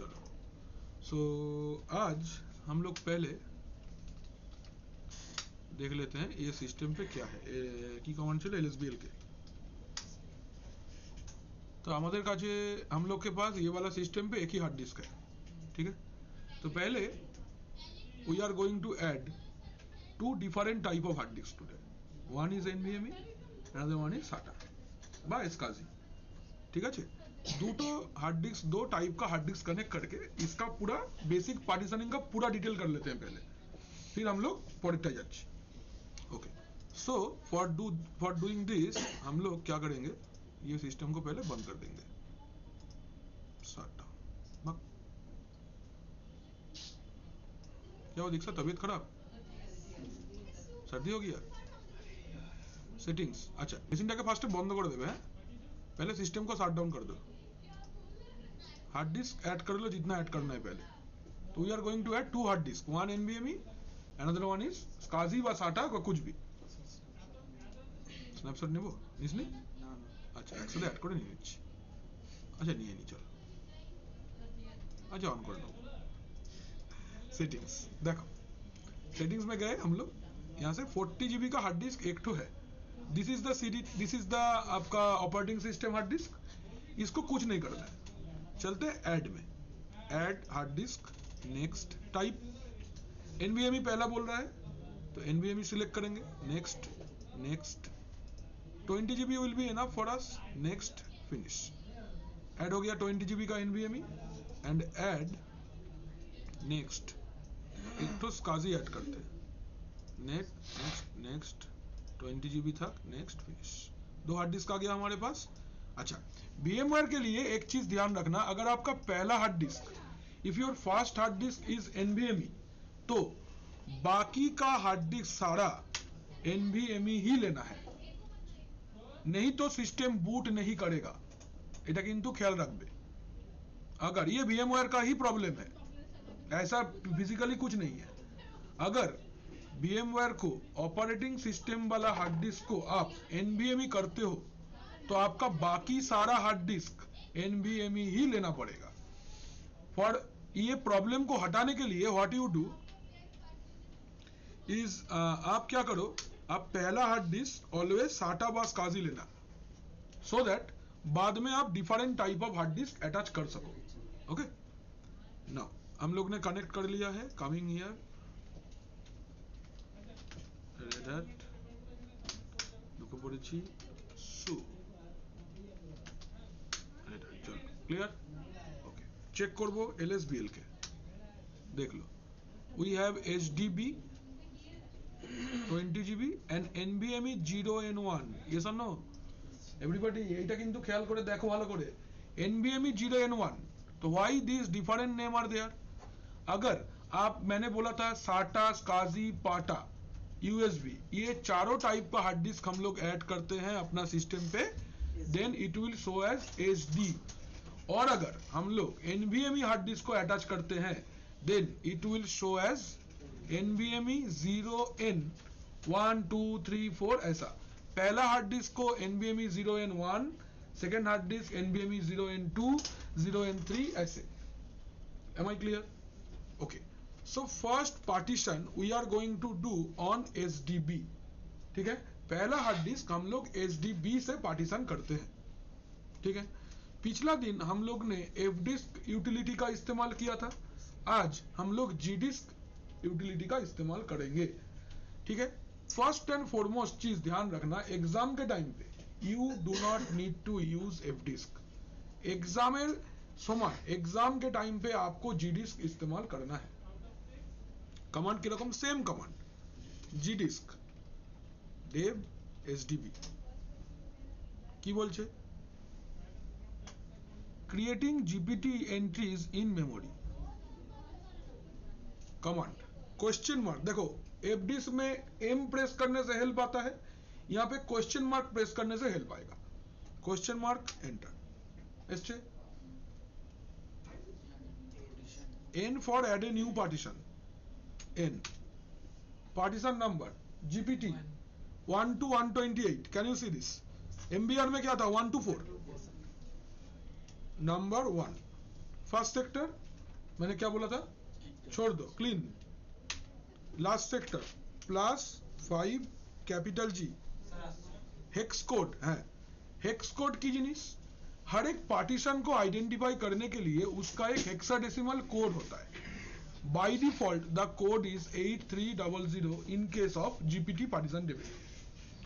चलो सो आज हम लोग पहले देख लेते हैं ये सिस्टम पे क्या है की कमांड चले LSBL के। तो हमारे काছে हम लोग के पास ये वाला सिस्टम पे एक ही हार्ड डिस्क है, ठीक है। तो पहले we are going to add two different type of hard disk today. One is NVMe, another one is SATA বা SCSI, ठीक है। দুটো हार्ड डिस्क, दो टाइप का हार्ड डिस्क कनेक्ट करके इसका पूरा बेसिक पार्टीशनिंग का पूरा डिटेल कर लेते हैं पहले, फिर हम लोग पॉइंट जाच्छी। Okay, so for doing this हम लोग क्या करेंगे, ये सिस्टम को पहले बंद कर देंगे। SATA क्या हो दीक्षा, तबीयत खराब, सर्दी हो गया? सेटिंग्स, अच्छा মেশিনটাকে ফার্স্টে বন্ধ করে দেবে, হ্যাঁ पहले सिस्टम को शट डाउन कर दो। हार्ड डिस्क ऐड कर लो जितना ऐड करना है पहले। तो we are going to add two hard disk, one NVMe, another one is SCSI বা SATA বা कुछ भी। স্ন্যাপশট নেব নিসনি? अच्छा একসাথে ऐड করে নিয়ে নিচ্ছি। अच्छा নিয়ে নি চলো। अच्छा ऑन कर लो। सेटिंग्स देखो, सेटिंग्स में गए हम लोग, यहाँ से 40 GB का हार्ड डिस्क एक ठो है। This is the CD, this is the आपका ऑपरेटिंग सिस्टम हार्ड डिस्क। इसको कुछ नहीं करना है, चलते ऐड में, add hard disk, next type NVMe पहला बोल रहा है तो NVMe सिलेक्ट करेंगे, next next 20 GB will be enough for us, next finish. Add हो गया 20 GB का NVMe एंड ऐड नेक्स्ट एक तो SCSI ऐड करते हैं, नेक्स्ट नेक्स्ट 20 GB तक, नेक्स्ट फिनिश। दो हार्ड डिस्क आ गया हमारे पास। अच्छा VMware के लिए एक चीज ध्यान रखना, अगर आपका पहला hard disc, if your first hard disk is NVMe, तो बाकी का हार्ड डिस्क सारा NVMe ही लेना है, नहीं तो सिस्टम बूट नहीं करेगा। এটা কিন্তু ख्याल रखबे। अगर ये VMware का ही प्रॉब्लम है, ऐसा फिजिकली कुछ नहीं है। अगर VMware को ऑपरेटिंग सिस्टम वाला हार्ड डिस्क को आप NVMe करते हो तो आपका बाकी सारा हार्ड डिस्क NVMe ही लेना पड़ेगा। फॉर ये प्रॉब्लम को हटाने के लिए व्हाट यू डू इज, आप क्या करो, आप पहला हार्ड डिस्क ऑलवेज SATA बा SCSI लेना, सो दैट बाद में आप different type of hard disc attach कर सको। ओके, नाउ हम लोग ने कनेक्ट कर लिया है, कमिंग हियर Red Hat ঢুকে পড়েছি, সু Red Hat, চলো ক্লিয়ার। ওকে, চেক করব LSBL के, देख लो we have HDB 20 GB and NVMe 0N1, yes or no everybody? এইটা কিন্তু খেয়াল করে দেখো ভালো করে, NVMe 0N1, तो why these different name are there? अगर आप, मैंने बोला था SATA, SCSI, PATA, USB, ये चारों टाइप का हार्ड डिस्क हम लोग ऐड करते हैं अपना सिस्टम पे, then it will show as HD। और अगर हम लोग NVMe हार्ड डिस्क को अटैच करते हैं then it will show as NVMe 0N1 2 3 4, ऐसा। पहला हार्ड डिस्क को NVMe 0N1, second hard disk NVMe 0N2, 0N3, ऐसे। Am I clear? Okay. So first partition we are going to do on SDB, ठीक है। पहला hard disc हम लोग SDB से पार्टीशन करते हैं, ठीक है। पिछला दिन हम लोग ने F डिस्क यूटिलिटी का इस्तेमाल किया था, आज हम लोग G डिस्क यूटिलिटी का इस्तेमाल करेंगे, ठीक है। फर्स्ट एंड फॉरमोस्ट चीज ध्यान रखना, एग्जाम के टाइम पे you do not need to use F disk. एग्जामेर समय, एग्जाम के टाइम पे आपको G डिस्क इस्तेमाल करना है। कमांड किरकम, same command, G disk dev SDB কি বলছে, creating GPT entries in memory. Command question mark, देखो F डिस्क में M प्रेस करने से हेल्प आता है, यहाँ पे क्वेश्चन मार्क प्रेस करने से हेल्प आएगा। क्वेश्चन मार्क एंटर, एसचे N for add a new partition, N partition number GPT 1 to 128, can you see this? MBR में क्या था 1 to 4, नंबर 1 फर्स्ट सेक्टर मैंने क्या बोला था, छोड़ दो, clean. Last sector +5 capital G hex code है। हेक्स कोड की जिनिस, हर एक पार्टीशन को आइडेंटिफाई करने के लिए उसका एक हेक्साडेसिमल कोड होता है। By default the code is 8300 in case of GPT partition table,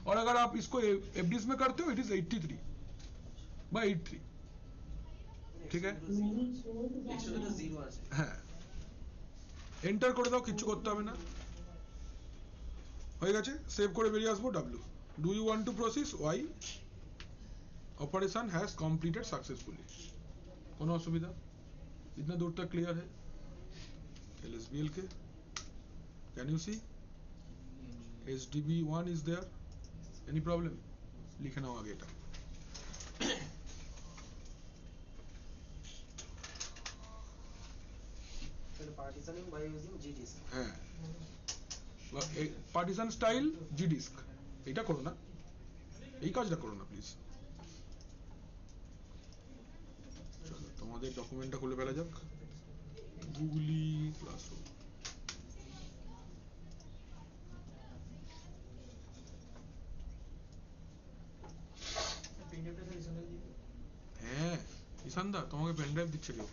और अगर आप इसको एफडीएस में करते हो इट इज 83/83। ঠিক আছে, হ্যাঁ এন্টার করে দাও, কিচ্ছু করতে হবে না, হয়ে গেছে। সেভ করে বেরিয়ে আসবো W. Do you want to process Y operation has completed successfully. কোনো অসুবিধা, इतना दूर तक क्लियर है। LSBL के can you see HDB1 is there, any problem, लिखे नाओ आगे এটা। partitioning by using gdisk, হ্যাঁ পার্টিশন স্টাইল জিডিস্ক, এটা করো না, এই কাজটা করো না প্লিজ। চলো তোমাদের ডকুমেন্টটা খুলে ফেলা যাক, গুগলি ক্লাসরুম। হ্যাঁ ঈশানদা, তোমাকে পেন ড্রাইভ দিচ্ছে কেউ?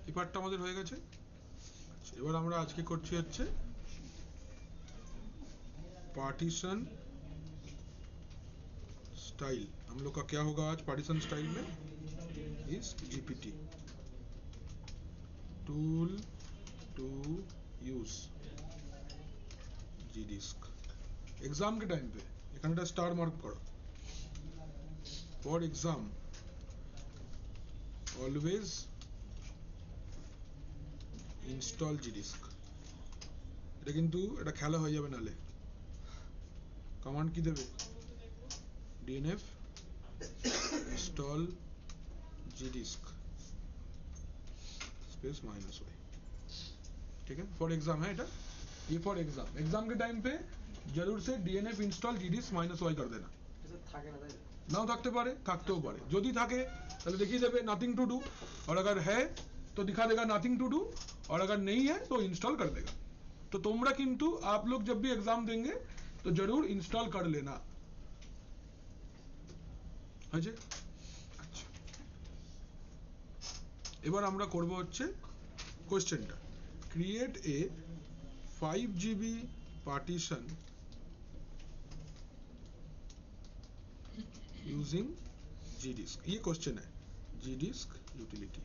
এই পার্টটা আমাদের হয়ে গেছে। এবার আমরা আজকে করছি হচ্ছে पार्टीशन स्टाइल। हम लोग का क्या होगा आज पार्टीशन स्टाइल में, इस GPT tool to use gdisk. Exam के टाइम पे এখানটা স্টার মার্ক করো, for exam always install gdisk. এটা কিন্তু এটা খেলা হয়ে যাবে নালে। कमांड की देवे dnf install gdisk space -y, ठीक है। फॉर एग्जाम है এটা, ये फॉर एग्जाम। एग्जाम के टाइम पे जरूर से dnf install gdisk -y कर देना। থাকে না তাই নাও থাকতে পারে, থাকতেও পারে। যদি থাকে তাহলে দেখিয়ে देवे नथिंग टू डू, और अगर है तो दिखा देगा नथिंग टू डू, और अगर नहीं है तो इंस्टॉल कर देगा। तो तुमरा किंतु आप लोग जब भी एग्जाम देंगे तो जरूर इंस्टॉल कर लेना। আছে আচ্ছা, এবার আমরা করব হচ্ছে কোশ্চেনটা, create a 5 GB partition using gdisk। ये क्वेश्चन है, gdisk यूटिलिटी।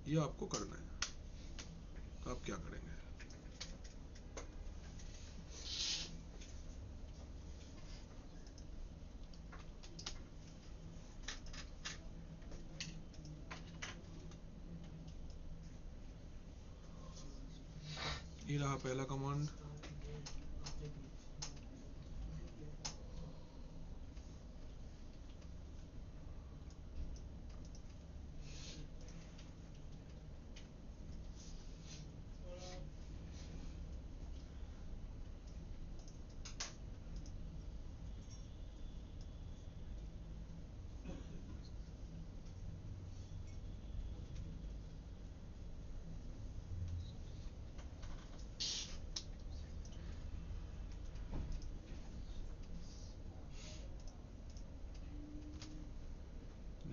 ये आपको करना है, तो आप क्या करेंगे, ये रहा पहला कमांड।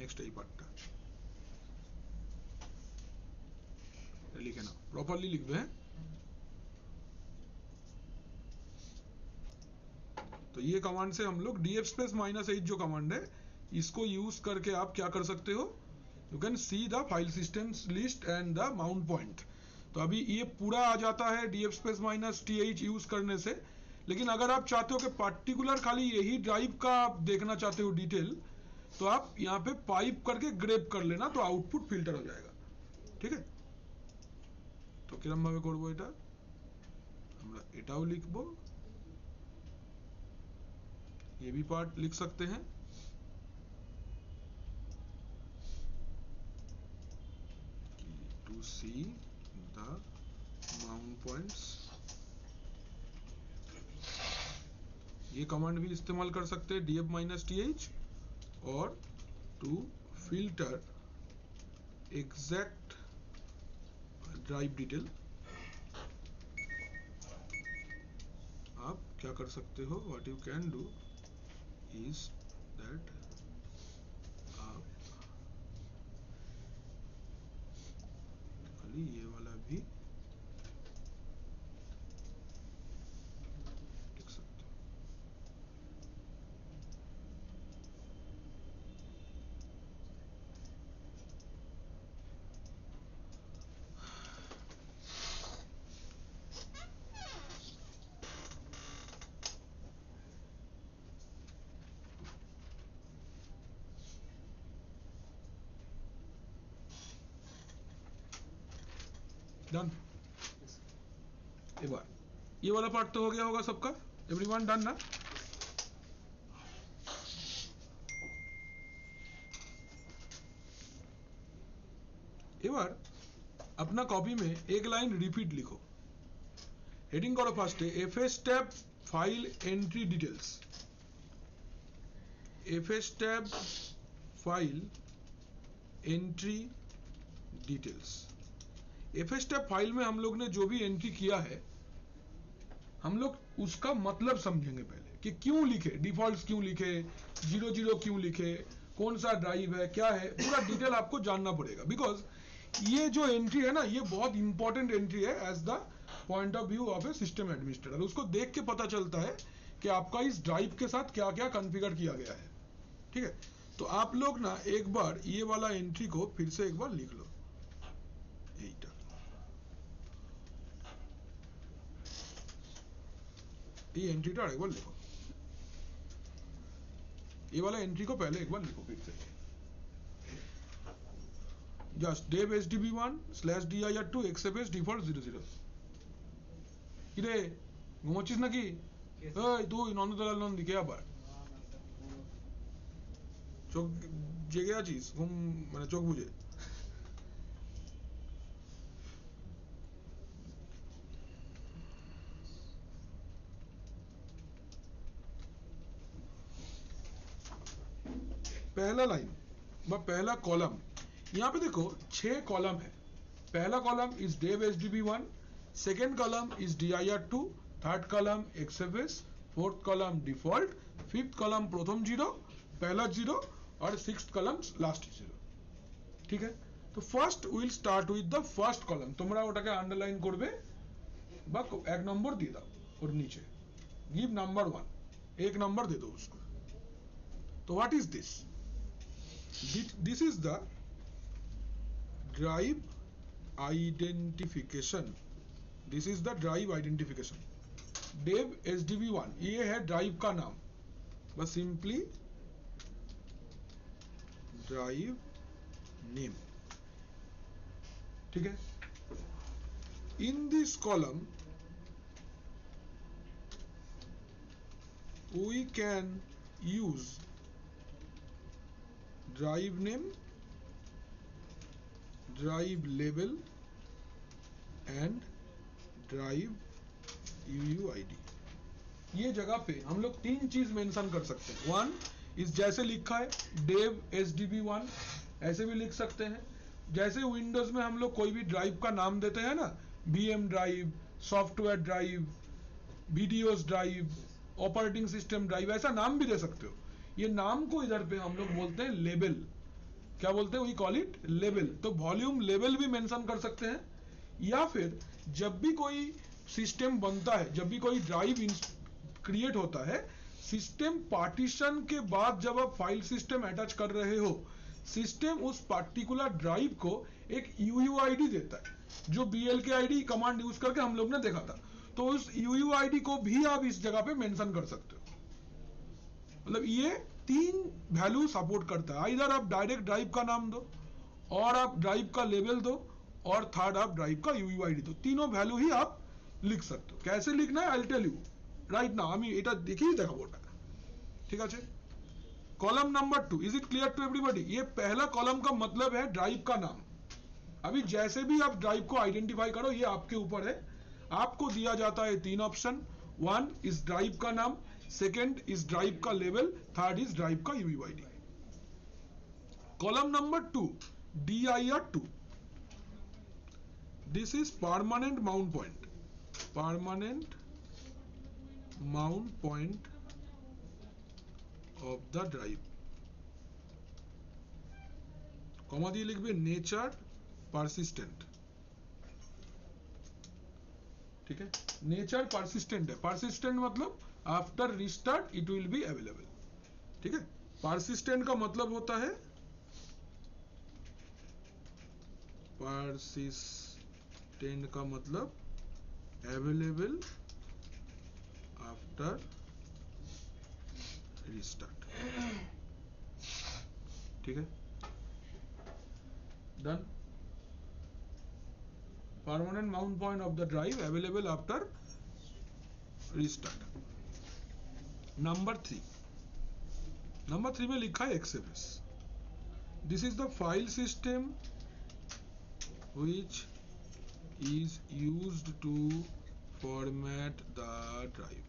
नेक्स्ट এই পার্টটা लिखे ना, प्रॉपर्ली लिखबे हैं। तो ये कमांड से हम लोग df स्पेस -h जो कमांड है इसको यूज करके आप क्या कर सकते हो, you can see the file systems list and the mount point. तो अभी ये पूरा आ जाता है df space minus th use करने से। लेकिन अगर आप चाहते हो कि पर्टिकुलर खाली यही ड्राइव का आप देखना चाहते हो डिटेल, तो आप यहाँ पे पाइप करके ग्रेप कर लेना, तो आउटपुट फिल्टर हो जाएगा। ठीक है, तो किरम भावे करबो এটা আমরা এটাও লিখবো, ये भी पार्ट लिख सकते हैं। to see the mount points, ये कमांड भी इस्तेमाल कर सकते हैं df माइनस th, और to filter exact drive detail आप क्या कर सकते हो, what you can do is that आप खाली ये वाला भी लिख सकते हो। डन। एक बार ये वाला पार्ट तो हो गया होगा सबका, एवरीवन डन ना। এবার अपना कॉपी में एक लाइन रिपीट लिखो, हेडिंग करो first FS tab file entry details, FS tab file entry details. FS tab file में हम लोग ने जो भी एंट्री किया है, हम लोग उसका मतलब समझेंगे पहले कि क्यों लिखे, डिफॉल्ट्स क्यों लिखे, 00 क्यों लिखे, कौन सा ड्राइव है, क्या है, पूरा डिटेल आपको जानना पड़ेगा। बिकॉज ये जो एंट्री है ना, ये बहुत इंपॉर्टेंट एंट्री है as the point of view of a system administrator. उसको देख के पता चलता है कि आपका इस ड्राइव के साथ क्या क्या कॉन्फ़िगर किया गया है। ठीक है, तो आप लोग ना एक बार ये वाला एंट्री को फिर से एक बार लिख लो, ये एंट्री टा एक बार लिखो, ये वाला एंट्री को पहले एक बार लिखो फिर से, just dev sdb1 /dir2 xfs default 00। কিরে ঘুমোচ্ছিস নাকি? এই তুই নন্দলাল নন্দী কে আবার চোখ জেগে আছিস, ঘুম মানে চোখ বুঝে? पहला लाइन व पहला कॉलम, यहाँ पे देखो 6 कॉलम है। पहला column is dev sdb1, second column is dir2, third column xfs, fourth column default, fifth column प्रथम 0, पहला 0, और सिक्स्थ कॉलम लास्ट 0। ठीक है, तो first will start with the first column. তোমরা ওটাকে আন্ডারলাইন করবে বা এক নম্বর দিয়ে দাও ওর নিচে, गिव नंबर 1, एक नंबर दे दो उसको। तो what is this? This is the drive identification, this is the drive identification। dev sdb1 ये है ड्राइव का नाम, बस सिंपली ड्राइव नेम। ठीक है, in this column we can use drive name, drive label and drive UUID। ये जगह पे हम लोग 3 चीज मेंशन कर सकते हैं। 1 इस जैसे लिखा है dev sdb1, ऐसे भी लिख सकते हैं। जैसे विंडोज में हम लोग कोई भी ड्राइव का नाम देते हैं ना, VM drive, software drive, videos drive, operating system drive, ऐसा नाम भी दे सकते हो। ये नाम को इधर पे हम लोग बोलते हैं लेबल। क्या बोलते हैं? We call it label. तो वॉल्यूम लेवल भी मेंशन कर सकते हैं, या फिर जब भी कोई सिस्टम बनता है, जब भी कोई ड्राइव क्रिएट होता है, सिस्टम पार्टीशन के बाद जब आप फाइल सिस्टम अटैच कर रहे हो, सिस्टम उस पार्टिकुलर ड्राइव को एक UUID देता है, जो BLKID कमांड यूज करके हम लोग ने देखा था। तो उस UUID को भी आप इस जगह पे मेंशन कर सकते हो। मतलब ये 3 वैल्यू सपोर्ट करता है। इधर आप डायरेक्ट ड्राइव का नाम दो, और आप ड्राइव का लेवल दो, और थर्ड आप ड्राइव का UUID दो। तीनों वैल्यू ही आप लिख सकते हो। कैसे लिखना है I will tell you right now. আমি এটা দেখিয়ে দেখাবো ওটা, ঠিক আছে। Column number 2, is it clear to everybody? ये पहला कॉलम का मतलब है ड्राइव का नाम। अभी जैसे भी आप ड्राइव को आइडेंटिफाई करो, ये आपके ऊपर है। आपको दिया जाता है 3 ऑप्शन। 1 इज ड्राइव का नाम, सेकेंड इज ड्राइव का लेवल, थर्ड इज ड्राइव का UUID। Column number 2, DIR2, this is permanent mount point, permanent mount point of the drive, comma दिए लिखबे नेचर persistent, ठीक है। नेचर persistent है, persistent मतलब after restart it will be available, ठीक है। persistent का मतलब होता है persistent का मतलब अवेलेबल आफ्टर रिस्टार्ट, ठीक है। Done. Permanent mount point of the drive available after restart. Number 3 में लिखा है XFS। This is the file system which is used to format the drive।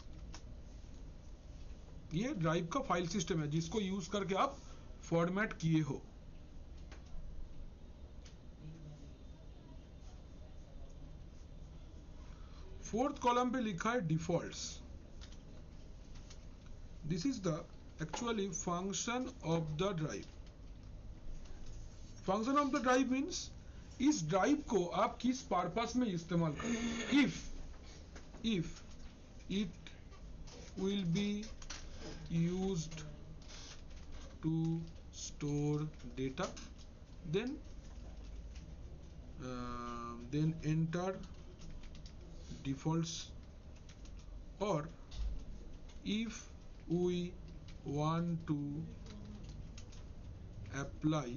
ये ड्राइव का फाइल सिस्टम है जिसको यूज करके आप फॉर्मेट किए हो। फोर्थ कॉलम पे लिखा है defaults. This is the actually function of the drive. Function of the drive means इस ड्राइव को आप किस पर्पस में इस्तेमाल करें। If it will be used to store data, then enter defaults, or if we want to apply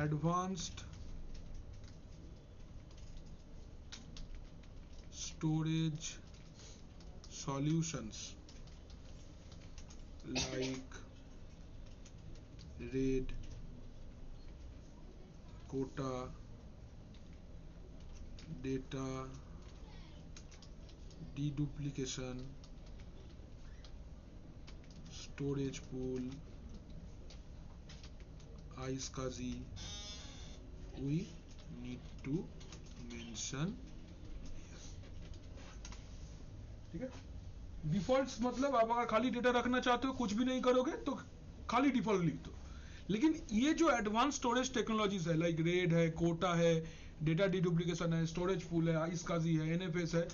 advanced storage solutions like RAID, quota, data deduplication, storage pool, iSCSI, we need to mention here, ठीक है। Defaults मतलब आप अगर खाली data रखना चाहते हो, कुछ भी नहीं करोगे तो खाली डिफॉल्ट लिख दो। लेकिन ये जो एडवांस स्टोरेज टेक्नोलॉजीज है, लाइक रेड है, कोटा है, डेटा डिडुप्लीकेशन है, स्टोरेज पूल है, iSCSI है, NFS है,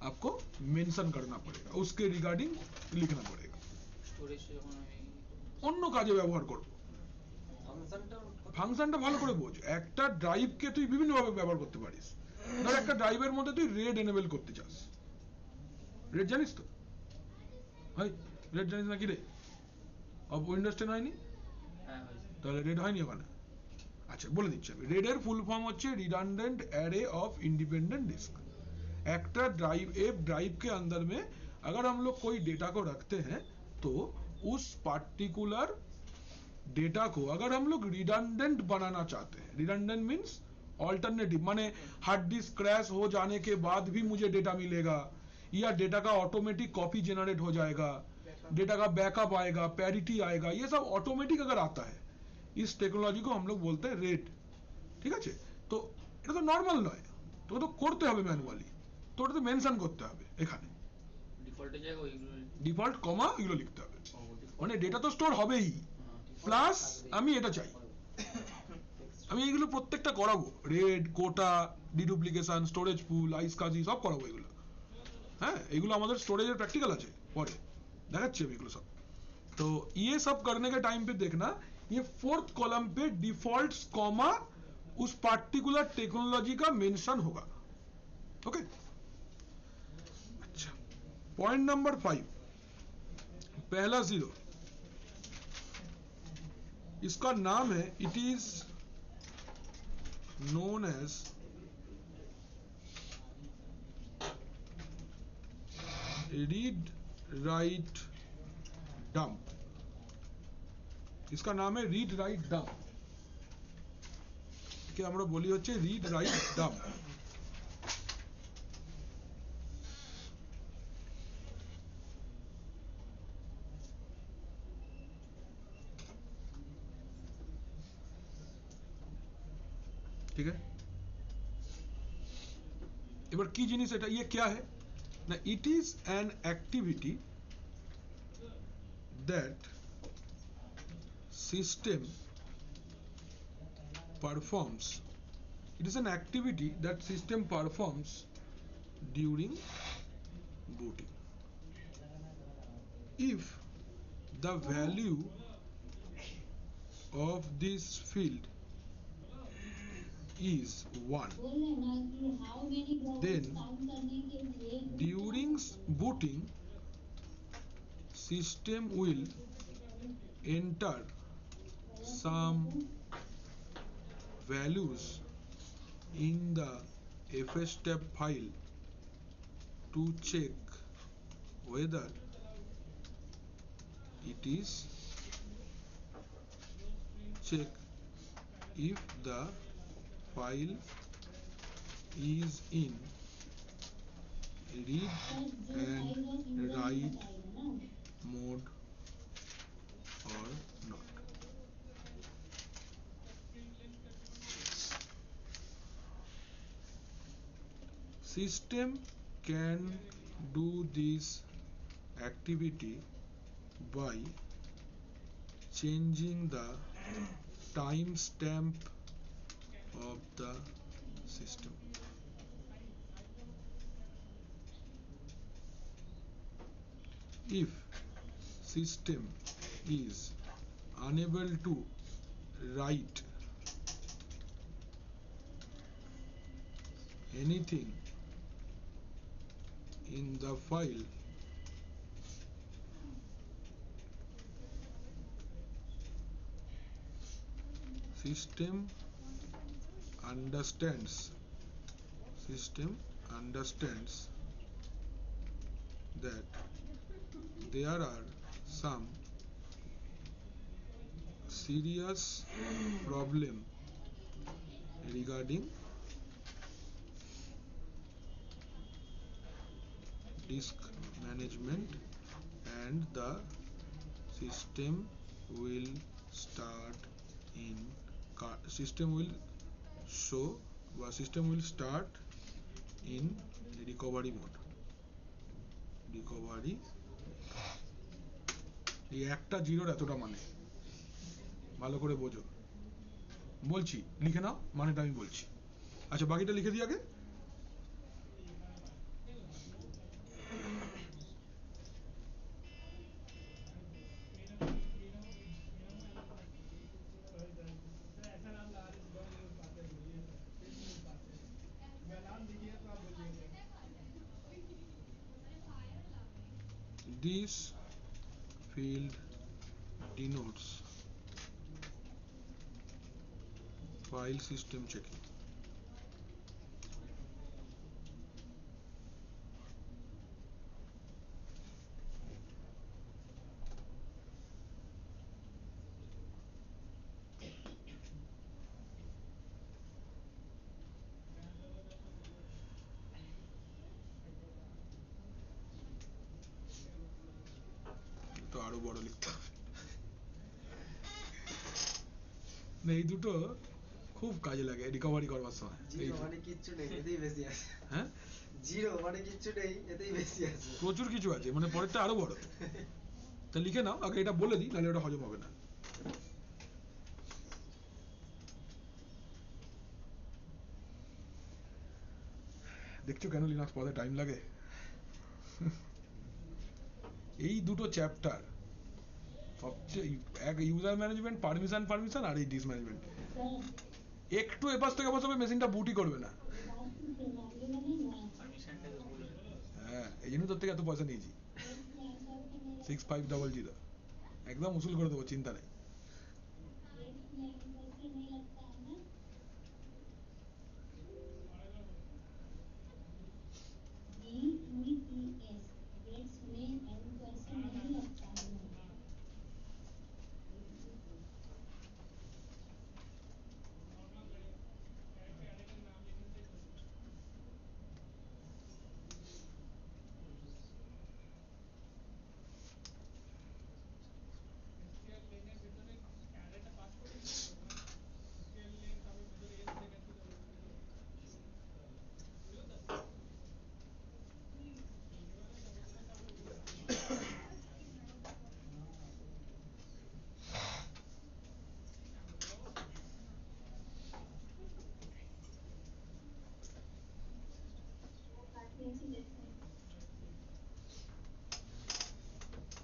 आपको मेंशन करना पड़ेगा, उसके रिगार्डिंग लिखना पड़ेगा। অন্য কাজে ব্যবহার করব। ফাংশনটা ভালো করে বোঝ। একটা ড্রাইভকে তুই বিভিন্ন ভাবে ব্যবহার করতে পারিস। ধর একটা ড্রাইভের মধ্যে তুই রেড এনেবল করতে চাস। রেড জানিস তো? ভাই রেড জানিস না কি রে? अब উইন্ডোজ 10 হয়নি? হ্যাঁ হয়েছে। তাহলে রেড হয়নি ওখানে? अच्छा बोले दीजिए अभी। रेड एर फुल फॉर्म होच्छे redundant array of independent disk. एक्टा ड्राइव के अंदर में अगर हम लोग कोई डेटा को रखते हैं तो उस पार्टिकुलर डेटा को अगर हम लोग रिडंडेंट बनाना चाहते हैं, रिडंडेंट मींस ऑल्टरनेटिव, माने हार्ड डिस्क क्रैश हो जाने के बाद भी मुझे डेटा मिलेगा, या डेटा का ऑटोमेटिक कॉपी जनरेट हो जाएगा, डेटा का बैकअप आएगा, पैरिटी आएगा, ये सब ऑटोमेटिक अगर आता है, इस टेक्नोलॉजी को हम लोग बोलते हैं रेड, ठीक है। तो এটা তো নরমাল নয়, তোকে তো করতে হবে ম্যানুয়ালি, তো ওটা তো মেনশন করতে হবে এখানে ডিফল্টের জায়গায় ওইগুলো ডিফল্ট কমা এগুলো লিখতে হবে, মানে ডেটা তো স্টোর হবেই, প্লাস আমি এটা চাই, আমি এগুলো প্রত্যেকটা করাবো, রেড, কোটা, ডিডুপ্লিকেশন, স্টোরেজ পুল, iSCSI সব করাবো এগুলো। হ্যাঁ, এগুলো আমাদের স্টোরেজের প্র্যাকটিক্যাল আছে, পরে দেখাচ্ছি আমি এগুলো सब। तो ये सब करने के टाइम पे देखना ये फोर्थ कॉलम पे डिफॉल्ट्स कॉमा उस पार्टिकुलर टेक्नोलॉजी का मेंशन होगा. ओके. अच्छा, पॉइंट नंबर 5, पहला 0, इसका नाम है, it is known as read write dump. इसका नाम है रीड राइट डंप. कि আমরা বলি হচ্ছে रीड राइट डंप. ठीक है. এবার কি জিনিস এটা, ये क्या है ना, it is an activity that system performs. It is an activity that system performs during booting. If the value of this field is 1, then during booting system will enter some values in the fstep file to check whether it is check if the file is in read and write mode or not. System can do this activity by changing the timestamp of the system. If system is unable to write anything in the file, system understands that there are some serious problem regarding disk management, and the system will start in recovery mode. এই একটা জিরোর এতটা মানে ভালো করে বোঝো, বলছি লিখে নাও, মানেটা আমি বলছি. আচ্ছা, বাকিটা লিখে দিই আগে. This field denotes file system checking. তো আরো বড় লিখতে হবে না, এই দুটো খুব কাজে লাগে রিকভারি করবার সময়. জিরো মানে কিচ্ছু নেই, এতেই বেশি আছে. হ্যাঁ, জিরো মানে কিচ্ছু নেই, এতেই বেশি আছে. প্রচুর কিছু আছে, মানে পরেরটা আরো বড়. তা লিখে নাও আগে, এটা বলে দিই, নাহলে ওটা হজম হবে না. দেখছো কেন লিনাক্স পড়াতে টাইম লাগে? এই দুটো চ্যাপ্টার এক ইউজার ম্যানেজমেন্ট, পারমিশন আর এই ডিস ম্যানেজমেন্ট, একটু এপাশ থেকে এপাশ হবে মেশিনটা বুটই করবে না। হ্যাঁ, এই জন্য তোর থেকে এত পয়সা নিয়েছি, 6500 একদম উসুল করে দেবো, চিন্তা নেই।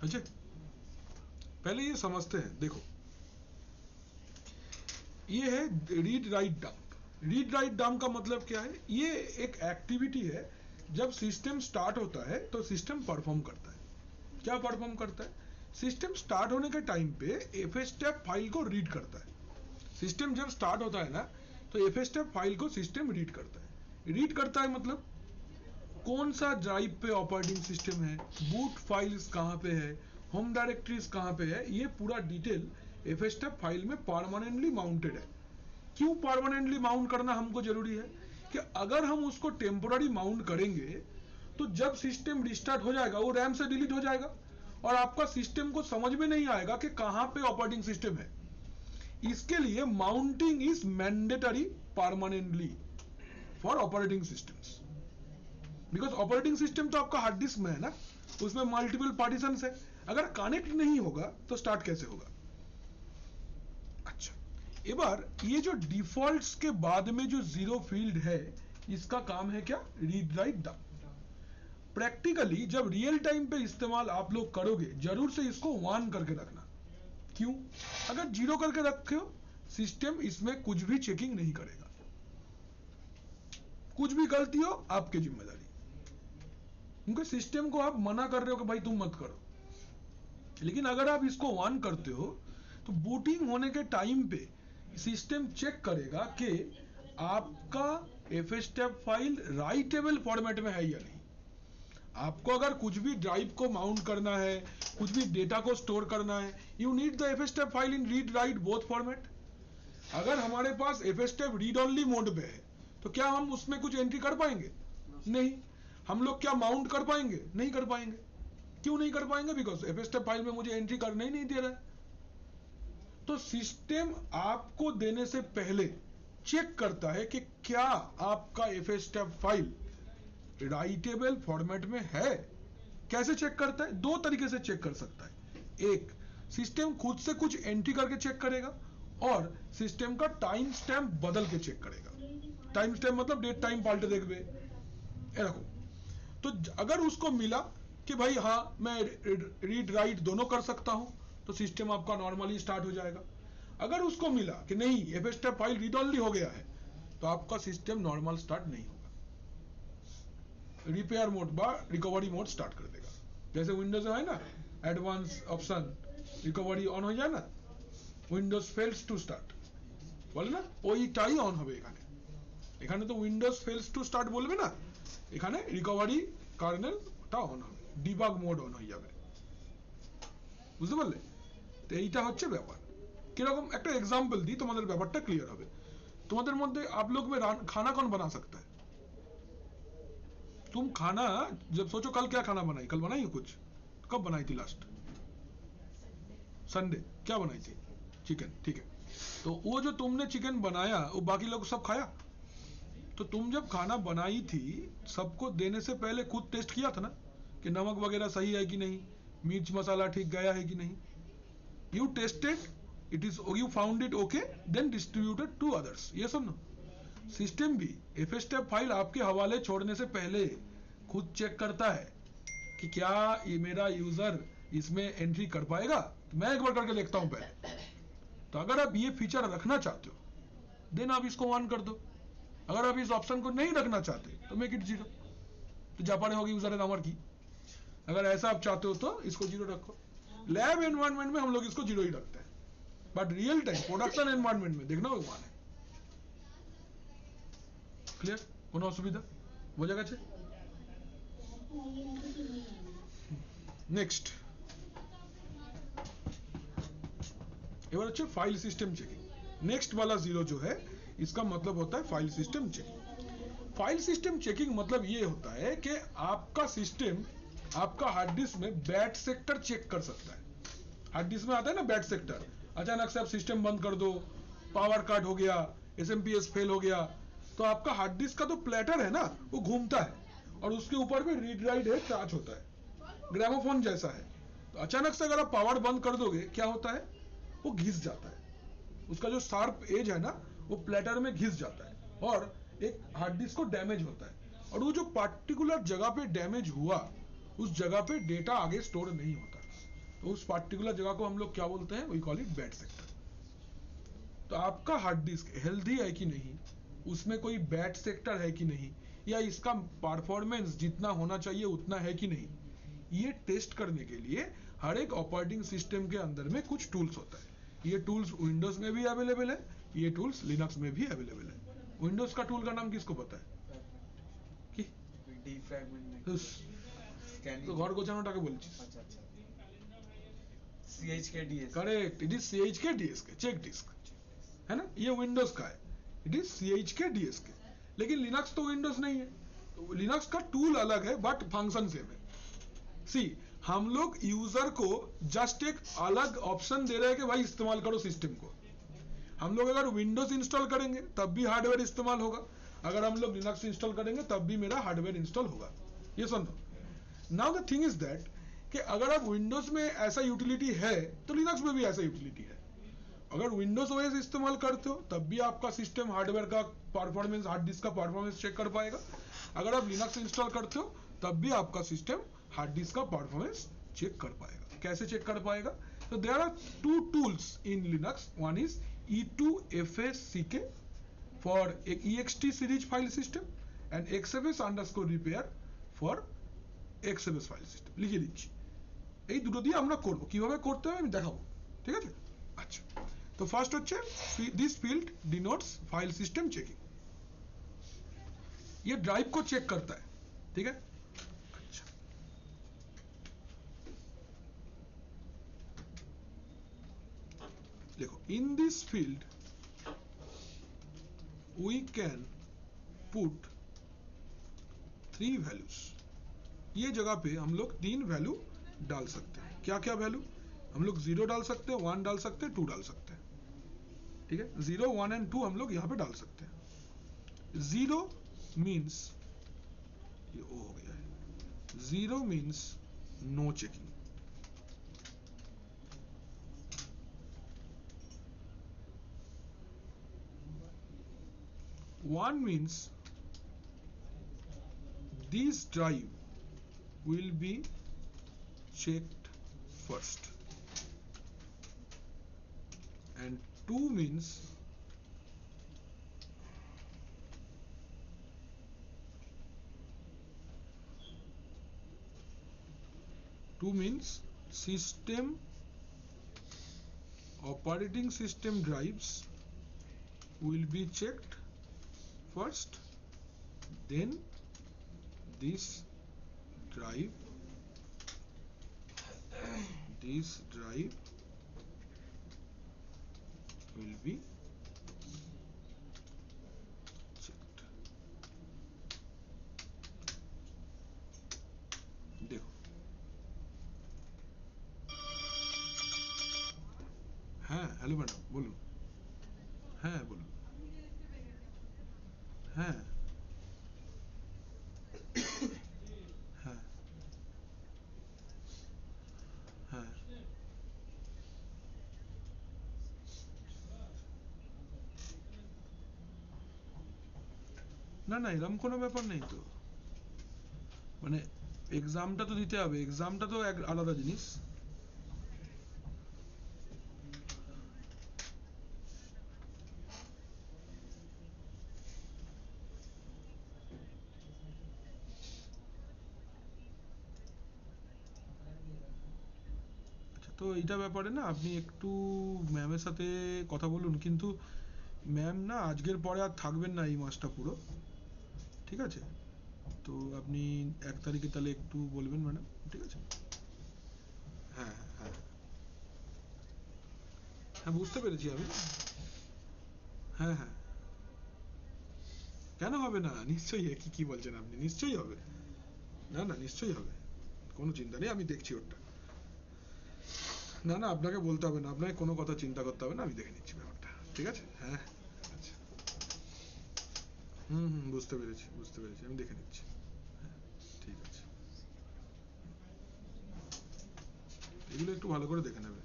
अच्छा, पहले ये समझते हैं। देखो, ये है read write dump. Read write dump का मतलब क्या है? ये एक एक्टिविटी है, जब सिस्टम स्टार्ट होता है तो सिस्टम परफॉर्म करता है। क्या परफॉर्म करता है? सिस्टम स्टार्ट होने के टाइम पे fstep फाइल को रीड करता है। सिस्टम जब स्टार्ट होता है ना, तो fstep फाइल को सिस्टम रीड करता है। रीड करता है मतलब कौन सा ड्राइव पे ऑपरेटिंग सिस्टम है, बूट फाइल्स कहाँ पे है, होम डायरेक्टरीज कहाँ पे है, ये पूरा डिटेल fstep फाइल में परमानेंटली माउंटेड है। क्यों परमानेंटली माउंट करना हमको जरूरी है? कि अगर हम उसको टेम्पोररी माउंट करेंगे तो जब सिस्टम रिस्टार्ट हो जाएगा वो रैम से डिलीट हो जाएगा और आपका सिस्टम को समझ में नहीं आएगा कि कहाँ पे ऑपरेटिंग सिस्टम है। इसके लिए mounting is mandatory permanently for operating systems, because operating system तो आपका हार्ड डिस्क में है ना, उसमें मल्टीपल पार्टीशंस है, अगर कनेक्ट नहीं होगा तो स्टार्ट कैसे होगा? अच्छा, एबार ये जो डिफॉल्ट्स के बाद में जो जीरो फील्ड है, इसका काम है क्या? Read write dump. प्रैक्टिकली जब रियल टाइम पे इस्तेमाल आप लोग करोगे, जरूर से इसको 1 करके रखना। क्यों? अगर 0 करके रखे हो, सिस्टम इसमें कुछ भी चेकिंग नहीं करेगा। कुछ भी गलती हो आपकी जिम्मेदारी, क्योंकि सिस्टम को आप मना कर रहे हो कि भाई तुम मत करो। लेकिन अगर आप इसको 1 करते हो तो बूटिंग होने के टाइम पे सिस्टम चेक करेगा कि आपका fstep फाइल राइटेबल फॉर्मेट में है या नहीं। आपको अगर कुछ भी ड्राइव को माउंट करना है, कुछ भी डेटा को स्टोर करना है, you need the fstep file in read write both format. अगर हमारे पास fstep रीड ओनली मोड पे है तो क्या हम उसमें कुछ एंट्री कर पाएंगे? नहीं। हम लोग क्या माउंट कर पाएंगे? नहीं कर पाएंगे। क्यों नहीं कर पाएंगे? बिकॉज fstep फाइल में मुझे एंट्री करने ही नहीं दे रहा है। तो सिस्टम आपको देने से पहले चेक करता है कि क्या आपका fstep फाइल राइटेबल फॉर्मेट में है। कैसे चेक करता है? 2 तरीके से चेक कर सकता है। एक, सिस्टम खुद से कुछ एंट्री करके चेक करेगा, और सिस्टम का टाइम स्टैम्प बदल के चेक करेगा। टाइम स्टैम्प मतलब डेट टाइम पाल्टे देखबे एरकम। तो अगर उसको मिला कि भाई हाँ मैं रीड राइट दोनों कर सकता हूं, तो सिस्टम आपका नॉर्मली स्टार्ट हो जाएगा। अगर उसको मिला कि नहीं fstep फाइल रीड ओनली हो गया है, तो आपका सिस्टम नॉर्मल स्टार्ट नहीं होगा, रिपेयर मोड बा रिकवरी मोड स्टार्ट कर देगा। जैसे विंडोज है ना, एडवांस ऑप्शन रिकवरी ऑन हो जाए ना, विंडोज फेल्स टू स्टार्ट बोले ना, ওইটাই অন হবে এখানে। এখানে তো উইন্ডোজ ফেলস টু স্টার্ট বলবে না, এখানে রিকভারি কার্নেলটা অন হবে, ডিবাগ মোড অন হয়ে যাবে। বুঝতে পারলে? তো এইটা হচ্ছে ব্যাপার। কিরকম একটা एग्जांपल दी, তোমাদের ব্যাপারটা ক্লিয়ার হবে। তোমাদের মধ্যে आप लोग में खाना कौन बना सकता है? तुम खाना जब सोचो कल क्या खाना बनाई, कल बनाई हो कुछ? कब बनाई थी लास्ट? संडे। क्या बनाई थी? चिकन। ठीक है, तो वो जो तुमने चिकन बनाया वो बाकी लोग सब खाया? तो तुम जब खाना बनाई थी, सबको देने से पहले खुद टेस्ट किया था ना कि नमक वगैरह सही है कि नहीं, मिर्च मसाला ठीक गया है कि नहीं। You tested it is, you found it okay, then distributed to others. ये सब ना, सिस्टम भी fstep फाइल आपके हवाले छोड़ने से पहले खुद चेक करता है कि क्या ये मेरा यूजर इसमें एंट्री कर पाएगा? तो मैं एक बार करके देखता हूं पहले। तो अगर आप ये फीचर रखना चाहते हो देन आप इसको ऑन कर दो। अगर आप इस ऑप्शन को नहीं रखना चाहते तो मेक इट 0। तो जापाने होगी यूजर नंबर की। अगर ऐसा आप चाहते हो तो इसको 0 रखो। लैब एनवायरनमेंट में हम लोग इसको 0 ही रखते हैं, but real time production environment में देखना होगा। क्लियर? কোনো অসুবিধা? বোঝা গেছে? নেক্সট, এবার হচ্ছে फाइल सिस्टम चेकिंग। नेक्स्ट वाला 0 जो है इसका मतलब होता है file system checking. File system checking मतलब ये होता है कि आपका सिस्टम आपका हार्ड डिस्क में बैड सेक्टर चेक कर सकता है। हार्ड डिस्क में आता है ना बैड सेक्टर, अचानक से आप सिस्टम बंद कर दो, पावर कट हो गया, एसएमपीएस फेल हो गया, तो आपका हार्ड डिस्क का तो प्लेटर है ना वो घूमता है और उसके ऊपर में रीड राइट है, चार्ज होता है, ग्रामोफोन जैसा है। तो अचानक से अगर आप पावर बंद कर दोगे क्या होता है? वो घिस जाता है, उसका जो शार्प एज है ना वो प्लेटर में घिस जाता है और एक हार्ड डिस्क को डैमेज होता है। और वो जो पार्टिकुलर जगह पे डैमेज हुआ उस जगह पे डेटा आगे स्टोर नहीं होता। तो उस पार्टिकुलर जगह को हम लोग क्या बोलते हैं? We call it bad sector. तो आपका हार्ड डिस्क हेल्दी है कि नहीं, उसमें कोई बैड सेक्टर है कि नहीं, या इसका परफॉर्मेंस जितना होना चाहिए उतना है कि नहीं, ये टेस्ट करने के लिए हर एक ऑपरेटिंग सिस्टम के अंदर में कुछ टूल्स होता है। ये टूल्स विंडोज में भी अवेलेबल है, ये टूल्स लिनक्स में भी अवेलेबल है। विंडोज का टूल का नाम किसको पता है? কি ডিফ্র্যাগমেন্ট স্ক্যানিং, তো ঘর গোছানোটাকে বলছিস। আচ্ছা আচ্ছা, CHKDS, correct, it is CHKDSK, check disk है ना, ये विंडोज का है, इट इज CHKDSK। लेकिन लिनक्स तो विंडोज नहीं है, तो लिनक्स का टूल अलग है बट फंक्शन सेम है। सी, हम लोग यूजर को जस्ट एक अलग ऑप्शन दे रहे हैं कि भाई इस्तेमाल करो सिस्टम को। हम लोग अगर विंडोज इंस्टॉल करेंगे तब भी हार्डवेयर इस्तेमाल होगा, अगर हम लोग लिनक्स इंस्टॉल करेंगे तब भी मेरा हार्डवेयर इंस्टॉल होगा। ये सुनो, now the thing is that कि अगर आप विंडोज में ऐसा यूटिलिटी है तो लिनक्स में भी ऐसा यूटिलिटी है। अगर विंडोज ओएस इस्तेमाल करते हो तब भी आपका सिस्टम हार्डवेयर का परफॉर्मेंस, हार्ड डिस्क का परफॉर्मेंस चेक कर पाएगा। अगर आप लिनक्स इंस्टॉल करते हो तब भी आपका सिस्टम हार्ड डिस्क का परफॉर्मेंस चेक कर पाएगा। कैसे चेक कर पाएगा? तो there are two tools in Linux, one is E2FSCK for EXT series file system and XFS_repair for XFS file system. লিখে দিচ্ছি, এই দুটো দিয়ে আমরা করব, কিভাবে করতে হবে আমি দেখাবো, ঠিক আছে? আচ্ছা, তো ফার্স্ট হচ্ছে this field denotes file system checking. ये ड्राइव को चेक करता है, ठीक है? अच्छा, देखो, in this field we can put 3 values। ये जगह पे हम लोग 3 वैल्यू डाल सकते हैं। क्या क्या वैल्यू? हम लोग 0 डाल सकते हैं, 1 डाल सकते हैं, 2 डाल सकते हैं, ठीक है? 0, 1 एंड 2 हम लोग यहाँ पे डाल सकते हैं। 0 मीन्स ये ओ हो गया है, 0 means no checking, 1 means this drive will be checked first, and 2 means system operating system drives will be checked first, then this drive will be checked। देखो, হ্যাঁ হ্যালো ম্যাডাম বলুন, হ্যাঁ বলুন, হ্যাঁ হ্যাঁ হ্যাঁ, না না এরকম কোনো ব্যাপার নেই তো, মানে এক্সামটা তো দিতে হবে, এক্সামটা তো এক আলাদা জিনিস, তো এইটা ব্যাপারে না আপনি একটু ম্যামের সাথে কথা বলুন, কিন্তু ম্যাম না আজকের পরে আর থাকবেন না এই মাসটা পুরো, ঠিক আছে? তো আপনি 1 তারিখে তাহলে একটু বলবেন ম্যাডাম, ঠিক আছে? হ্যাঁ হ্যাঁ হ্যাঁ, বুঝতে পেরেছি আমি। হ্যাঁ হ্যাঁ, কেন হবে না, নিশ্চয়ই। কি কি বলছেন আপনি, নিশ্চয়ই হবে। না না, নিশ্চয়ই হবে, কোনো চিন্তা নেই, আমি দেখছি ওটা। না না, আপনাকে বলতে হবে না, আপনাকে কোনো কথা চিন্তা করতে হবে না, আমি দেখে নিচ্ছি ব্যাপারটা, ঠিক আছে? হ্যাঁ আচ্ছা। বুঝতে পেরেছি বুঝতে পেরেছি, আমি দেখে নিচ্ছি। হ্যাঁ ঠিক আছে, এগুলো একটু ভালো করে দেখে নেবে।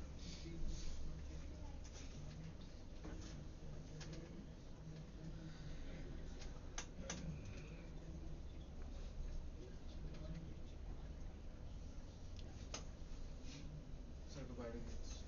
স্যার একটু বাইরে গেছি।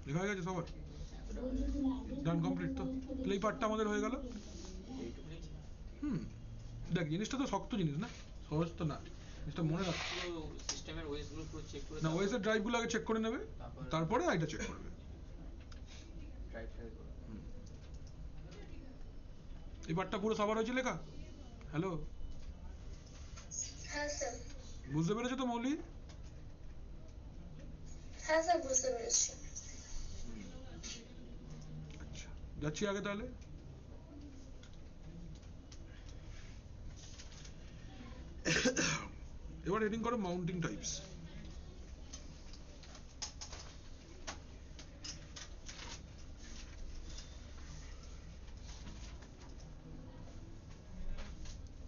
লেখা হয়ে গেছে সবার? ডান, কমপ্লিট তো? তাহলে এই পার্টটা আমাদের হয়ে গেল। এইটুকুনি হুম, দেখ জিনিসটা তো শক্ত জিনিস না, সহজ তো না, জিনিসটা মনে রাখ। পুরো সিস্টেমের ওএস গুলো পুরো চেক করে না, ওএসের ড্রাইভগুলো আগে চেক করে নেবে, তারপরে এটা চেক করবে। ড্রাইভটা করে হুম। এই পার্টটা পুরো সবার হয়েছে লেখা? হ্যালো, হ্যাঁ স্যার। বুঝতে পেরেছো তো মৌলি? হ্যাঁ স্যার, বুঝতে পেরেছি। আচ্ছা, যাচ্ছি আগে তাহলে। এবার হেডিং করো মাউন্টিং টাইপস।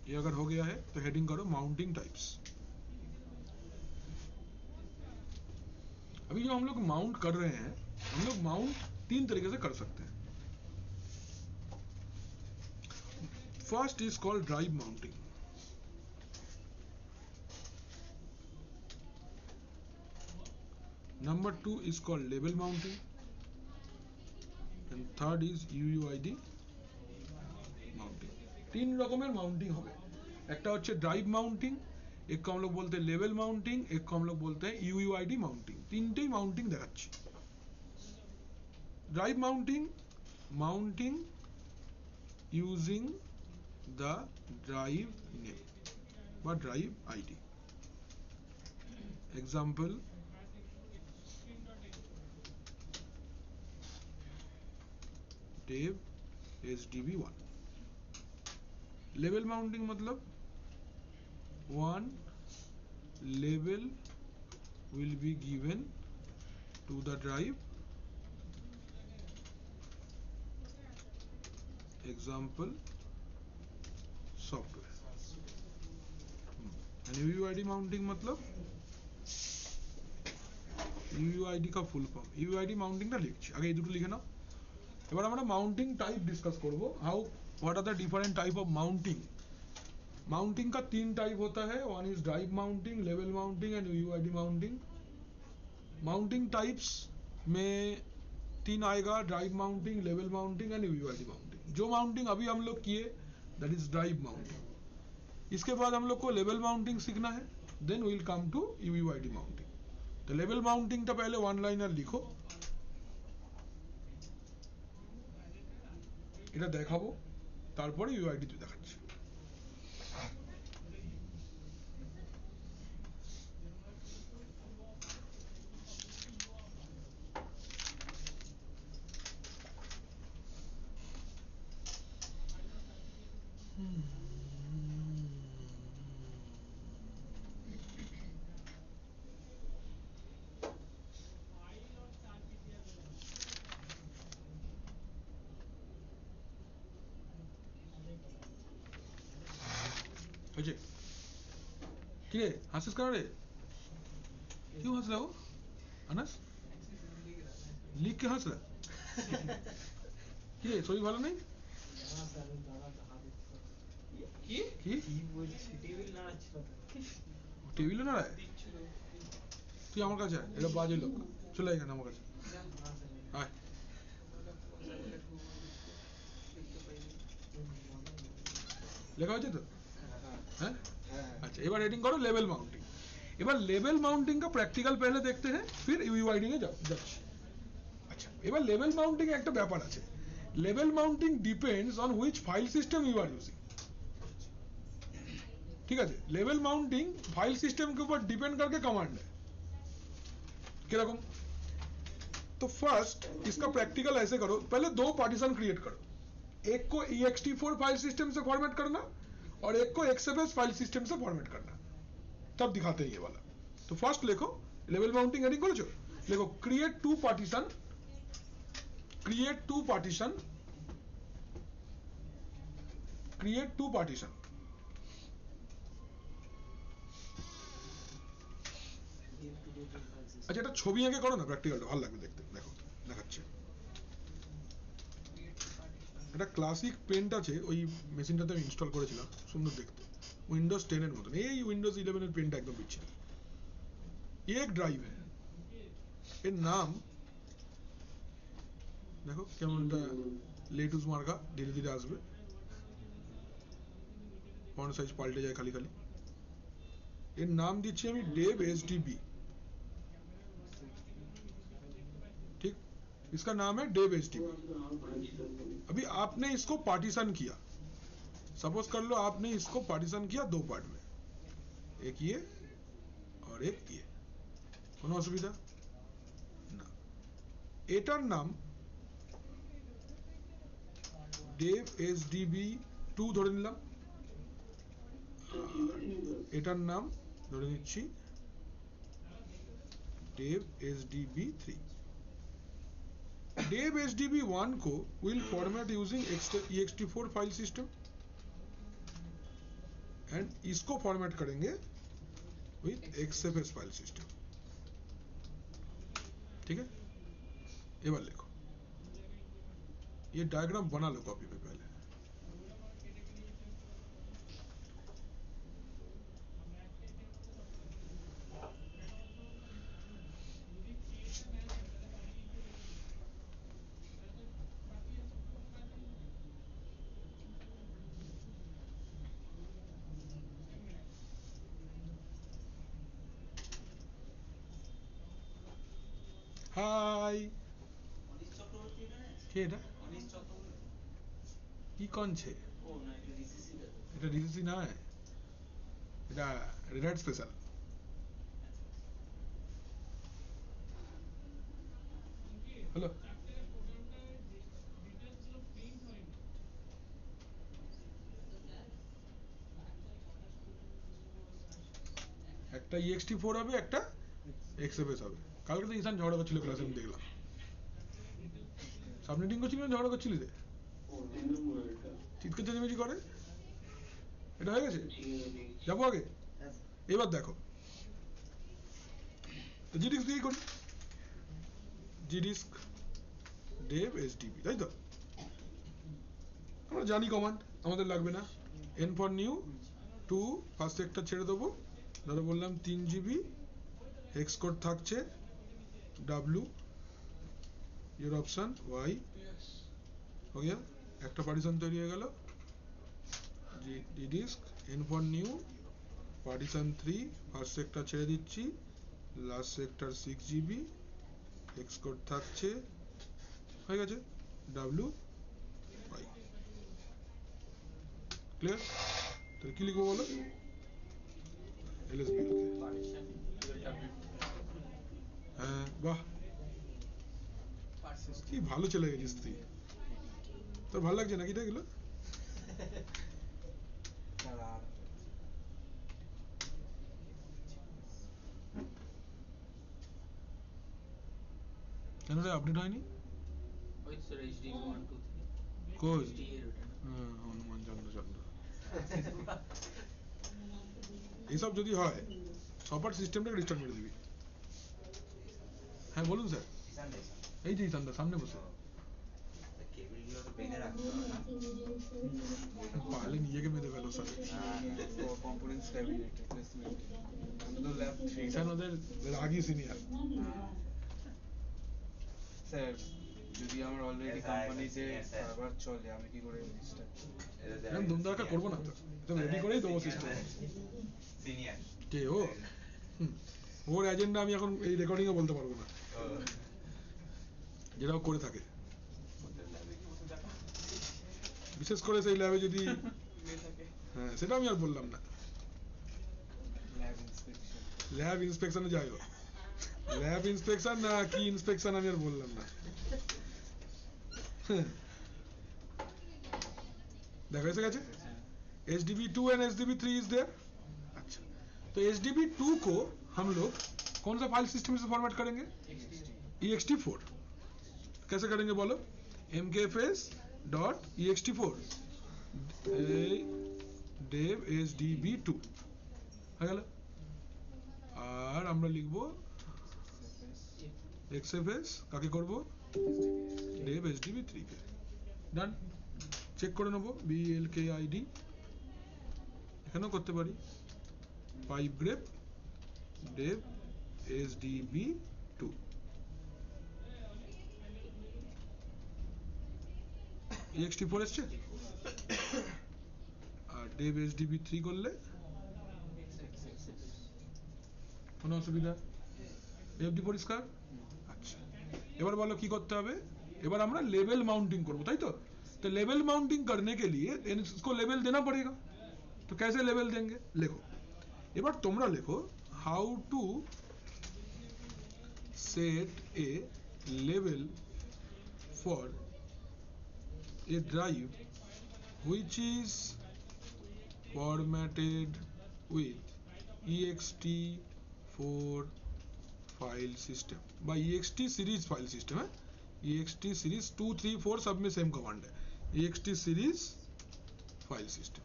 ये अगर हो गया है तो हेडिंग करो माउंटिंग टाइप्स। अभी जो हम लोग माउंट कर रहे हैं, हम लोग माउंट 3 तरीके से कर सकते हैं। First is called drive mounting. Number 2 is called label mounting, and third is UUID mounting। 3 রকমের মাউন্টিং হবে। একটা হচ্ছে ড্রাইভ মাউন্টিং, एक को हम लोग बोलते हैं लेवल माउंटिंग, एक को हम लोग बोलते हैं UUID माउंटिंग। तीनटेই माउंटिंग দেখাচ্ছি। Drive mounting, mounting using the drive name বা drive ID। Example, Dev SDB1। Level mounting मतलब one label will be given to the drive, example software। and UUID mounting मतलब UUID का full form. UUID mounting টা লিখছি, আগে এই দুটো লিখে নাও। এবার আমরা মাউন্টিং টাইপ ডিসকাস করব। How what are the different type of mounting. Mounting का 3 टाइप होता है, one is drive mounting, level mounting and UUID mounting. Mounting types में 3 आएगा, drive mounting, level mounting and UUID mounting. जो mounting अभी हम लोग किए दैट इज ड्राइव माउंटिंग। इसके बाद हम लोग को लेवल माउंटिंग सीखना है, then will come to UUID mounting. तो लेवल माउंटिंग टा पहले वन लाइनर लिखो, এটা দেখাবো, তারপরে UUID তে দেখাচ্ছি। হয়েছে? কি রে হাসিস কেন রে? क्यों हंस रहा हो अनस? लिख के हंस रहा? কি রে শরীর ভালো নেই? কি কি কি বলছিস? টেবিল নাড়াচ্ছিল তো। টেবিলে না রায় তুই আমার কাছে আয়, এটা বাজে লোক, চলে আয় এখানে আমার কাছে আয়। লেখা হয়েছে তো? हैं? अच्छा एक बार एडिटिंग करो लेवल माउंटिंग। एक बार लेवल माउंटिंग का प्रैक्टिकल पहले देखते हैं, फिर यूआईडी में যাচ্ছি। আচ্ছা এবার লেভেল মাউন্টিং একটা ব্যাপার আছে। Level mounting depends on which file system you are using. ठीक है, लेवल माउंटिंग फाइल सिस्टम के ऊपर डिपेंड करके कमांड है। किरकम? तो फर्स्ट इसका प्रैक्टिकल ऐसे करो, पहले दो पार्टीशन क्रिएट करो, एक को ext4 फाइल सिस्टम से फॉर्मेट करना और एक को XFS फाइल सिस्टम से फॉर्मेट करना, तब दिखाते हैं ये वाला। तो फर्स्ट लिखो लेवल माउंटिंग हेडिंग करो, लिखो create two partition, create two partition, create two partition. अच्छा এটা ছবি এঁকে করো না, প্র্যাকটিক্যালটা ভালো লাগবে দেখতে। দেখো দেখাচ্ছি, একটা ক্লাসিক পেন্ট আছে, ওই মেশিনটাতে আমি ইনস্টল করেছিলাম, সুন্দর দেখতে, উইন্ডোজ 10 এর মতন। এই উইন্ডোজ 11 এর পেন্ট একদম বিচ্ছিরি। ये एक ड्राइव है, এর নাম দেখো কেমনটা লেটুস মার্কা, ধীরে ধীরে আসবে, ফন্ট সাইজ পাল্টে যায় খালি খালি। এর নাম দিচ্ছি আমি डेव एसडीबी, ठीक, इसका नाम है डेव एसडीबी। अभी आपने इसको पार्टीशन किया, सपोज कर लो आपने इसको पार्टीशन किया दो पार्ट में, एक ये और एक ये, কোনো অসুবিধা না। এটার নাম डेव एसडीबी 2 ধরে নিলাম, এটার নাম ধরে নিচ্ছি डेव एसडीबी 3। डेव एसडीबी 1 को will format using ext4 file system and इसको फॉर्मेट करेंगे विथ XFS फाइल सिस्टम। ठीक है, एक बार लिखो, ये डायग्राम बना लो कॉपी पे पहले। হাই, কে এটা? কি কনছে? এটা ডিসিসি নয়, এটা রেড হ্যাট স্পেশাল। হ্যালো, একটা ext4 হবে, একটা XFS হবে। কালকে তো ঈশান ঝগড়া করছিল ক্লাসে, আমি দেখলাম। সাবনেটিং করছিলি না ঝগড়া করছিলি রে? চিৎকার চেঁচামেচি করে। এটা হয়ে গেছে, যাবো আগে। এবার দেখো জিডিস্ক দিয়েই করি, জিডিস্ক डेव एसडीबी, তাই তো? আমরা জানি কমান্ড, আমাদের লাগবে না। n for new 2 first sector ছেড়ে দেবো, ধরো বললাম 3 GB, হেক্স কোড থাকছে W, your option Y, हो गया, একটা পার্টিশন তৈরি হয়ে গেল। Disk n for new partition 3 first sector ছেড়ে দিচ্ছি, last sector 6 GB, hex code থাকছে, হয়ে গেছে W Y। ক্লিয়ার? তো কি লিখবো বলো? LSB লিখে। হ্যাঁ, বাহ, কি ভালো চলে গেছিস তুই। তোর ভালো লাগছে নাকি এগুলো? কেন রে আপডেট হয়নি? ওই স্যার এইচডি 1 2 3 কই? এইচডি এর ওটা হ্যাঁ, হনুমান চন্দ্র চন্দ্র। এইসব যদি হয় সবার সিস্টেমটাকে রিস্টার্ট করে দিবি। হ্যাঁ বলুন স্যার। এই যে ঈশানদা সামনে বসে। কেবিলগুলো তো বেঁধে রাখতে হবে না? পারলে নিজেকে মেরে ফেলো স্যার কম্পোনেন্টস ক্যাবিনেট প্লেসমেন্ট আমাদের ল্যাব 3 স্যার ওদের রাগি সিনিয়র স্যার যদি আমার অলরেডি Yes, sir, কোম্পানিতে yes, sir. সার্ভার চলে আমি কি করে রেজিস্টার এখন দুমদারকা করবো না তো তো রেডি করেই দেবো সিস্টেম সিনিয়র কে ও ওর এজেন্ডা আমি এখন এই রেকর্ডিংয়ে বলতে পারবো না যেটা ও করে থাকে বিশেষ করে সেই ল্যাবে যদি হ্যাঁ সেটা আমি আর বললাম না ল্যাব ইন্সপেকশন ল্যাব ইন্সপেকশনে যাই হোক ল্যাব ইন্সপেকশন না কি ইন্সপেকশন আমি আর বললাম না देखो ऐसे कैसे HDB2 and HDB3 is there अच्छा तो HDB2 को हम लोग कौन सा फाइल सिस्टम से फॉर्मेट करेंगे ext4 कैसे करेंगे बोलो mkfs.ext4 dev HDB2 হয়ে গেল আর আমরা লিখবো xfs কাকে করব dev HDB3 কে ডান চেক করে নেবো BLKID এখানেও করতে পারি pipe grape dev HDB2 ext4 এসছে আর dev HDB3 করলে কোনো অসুবিধা FD পরিষ্কার আচ্ছা এবার বলো কি করতে হবে এবার আমরা लेवल माउंटिंग করব তাই তো तो लेवल माउंटिंग करने के लिए इसको लेवल देना पड़ेगा तो कैसे लेवल देंगे लिखो এবার তোমরা লেখো how to set a level for a drive which is formatted with ext4 file system by ext series file system है ext series 2 3 4 सब में सेम कमांड है ext series file system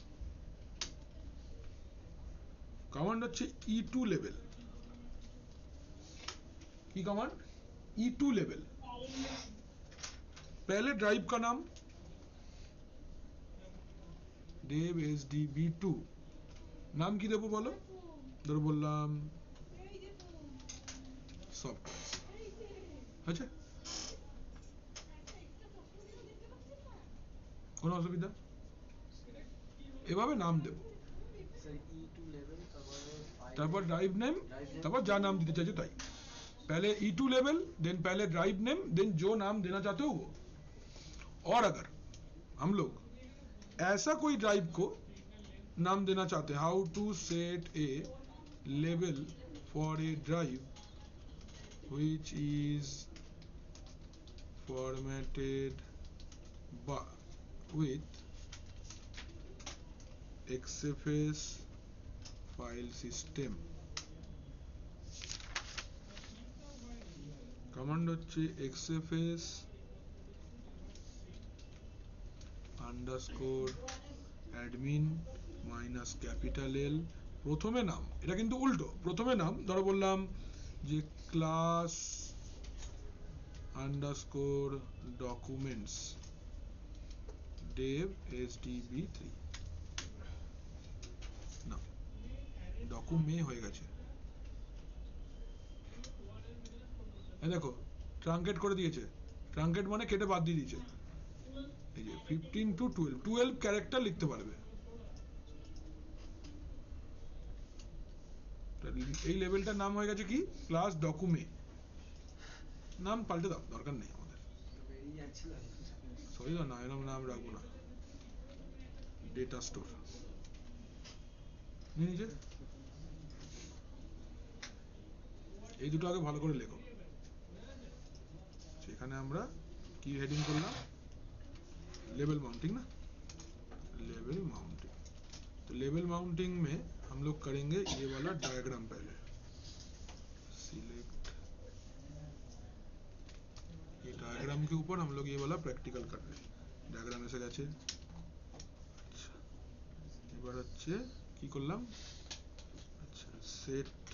command अच्छे e2 level की command e2 level पहले drive का नाम dev HDB2 नाम की देबो बोलो ধরো বললাম সফটওয়্যার আচ্ছা কোনো অসুবিধা এভাবে নাম দেব স্যার E2 লেভেল তারপরে তারপর ड्राइव नेम তারপर যা नाम देते चाहते ताई पहले E2 लेवल देन पहले ड्राइव नेम देन जो नाम देना चाहते हो वो और अगर हम लोग ऐसा कोई ड्राइव को नाम देना चाहते हैं how to set a level for a drive which is formatted with XFS file system command হচ্ছে XFS underscore admin minus capital L প্রথমে নাম এটা কিন্তু উল্টো প্রথমে নাম ধরো বললাম যে class underscore documents dev HDB3 না ডকুমে হয়ে গেছে এই দেখো ট্রাঙ্কেট করে দিয়েছে ট্রাঙ্কেট মানে কেটে বাদ দিয়ে দিয়েছে এই যে 15 to 12 ক্যারেক্টার লিখতে পারবে এই লেভেলটার নাম হয়ে গেছে কি ক্লাস ডকুমে নাম পাল্টে দাও দরকার নেই আমাদের বেরিয়ে যাচ্ছিল সরি না এরকম নাম রাখবো না ডেটা স্টোর নিচে এই দুটো আগে ভালো করে লেখো সেখানে আমরা কি হেডিং করলাম लेवल माउंटिंग ना लेवल माउंटिंग तो लेवल माउंटिंग में हम लोग करेंगे ये वाला डायग्राम पहले सिलेक्ट ये डायग्राम के ऊपर हम लोग ये वाला प्रैक्टिकल कर रहे हैं डायग्राम এসে গেছে আচ্ছা এবার হচ্ছে কি করলাম আচ্ছা set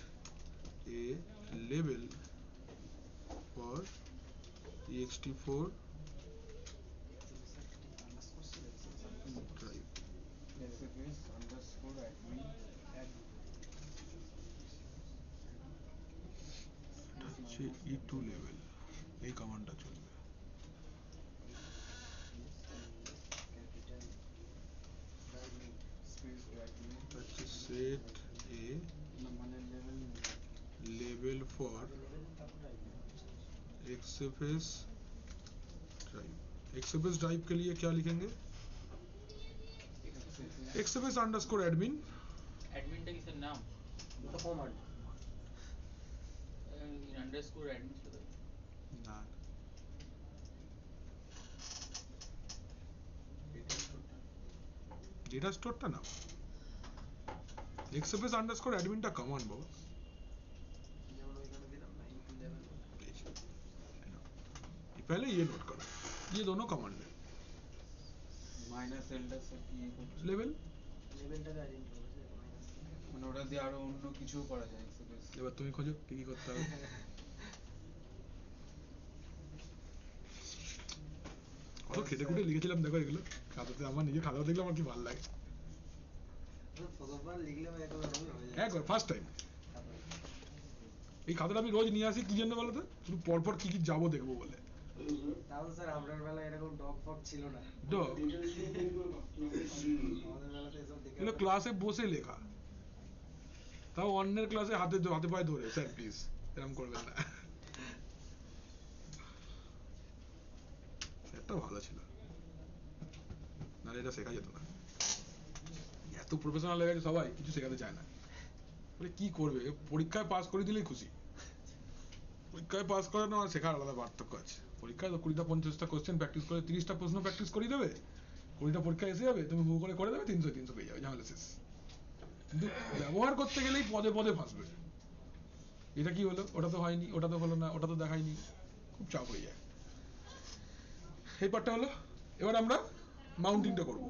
A level for ext4 হচ্ছে E2 লেভেল, এই কমান্ডটা চলবে। ক্যাপিটাল ডাইমিং স্পেস ব্র্যাকেট হচ্ছে সেট এ না মানে লেভেল लेवल फॉर লেভেল তারপর ডাইমিং XFS ड्राइव। XFS ड्राइव के लिए क्या लिखेंगे? XFS underscore admin. অ্যাডমিনটা কিসের নাম? ওটা কমান্ড আন্ডারস্কোর অ্যাডমিন ছিল তো। না, डेटा स्टोरটা না, XFS अंडरस्कोर एडमिनটা কমান্ড বাবা। যেমন ওইখানে দিলাম না E2 লেভেল ये पहले ये नोट करो, ये दोनों कमांड है। মাইনাস এলটা স্যার কি করছে लेवल লেভেলটাকে আইডেন্টিফাই করেছে মাইনাস মানে ওটা দিয়ে আরো অন্য কিছুও করা যায় এক্সপ্রেস এবার তুমি খোঁজো কি কি করতে হবে। কত খেটে খুঁটে লিখেছিলাম দেখো এগুলো খাতাতে, আমার নিজের খাতা দেখলে আমার কি ভালো লাগে। প্রথমবার লিখলে একবার হয়ে যায় একবার ফার্স্ট টাইম এই খাতাটা আমি রোজ নিয়ে আসি কি জন্য বলো তো, শুধু পরপর কি কি যাবো দেখবো বলে। তাও স্যার আপনার বেলা এরকম ডগ ফগ ছিল না ডগ আমাদের বেলাতে এসব দেখে এগুলো ক্লাসে বসে লেখা, তাও অন্যের ক্লাসে হাতে হাতে পায়ে ধরে, স্যার প্লিজ এরকম করবেন না। এটা ভালো ছিল, নাহলে এটা শেখা যেত না। এত প্রফেশনাল হয়ে গেছে সবাই, কিছু শেখাতে চায় না। বলে কি করবে, পরীক্ষায় পাস করে দিলেই খুশি। পরীক্ষায় পাস করে না, আর শেখার আলাদা পার্থক্য আছে। পরীক্ষায় তো 20টা 50টা কোশ্চেন প্র্যাকটিস করে 30টা প্রশ্ন প্র্যাকটিস করিয়ে দেবে, 20টা পরীক্ষা এসে যাবে, তুমি হু করে দেবে, 300 পেয়ে যাবে, ঝামেলা শেষ। কিন্তু ব্যবহার করতে গেলেই পদে পদে ফাঁসবে, এটা কি হলো, ওটা তো হয়নি, ওটা তো হলো না, ওটা তো দেখায়নি, খুব চাপ হয়ে যায়। এই পার্টটা হলো। এবার আমরা माउंटिंगটা করব।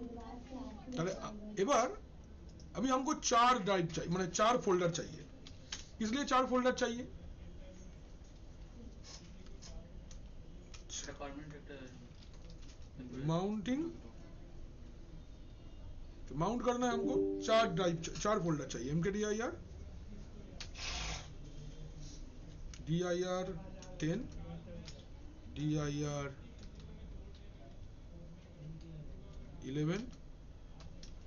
তাহলে এবার अभी हमको 4 ड्राइव चाहिए, माने 4 फोल्डर चाहिए। इसलिए 4 फोल्डर चाहिए। এটা পার্মানেন্ট একটা माउंटिंग, तो माउंट करना है हमको 4 ड्राइव, 4 फोल्डर चाहिए। mkdir dir 10, dir 11,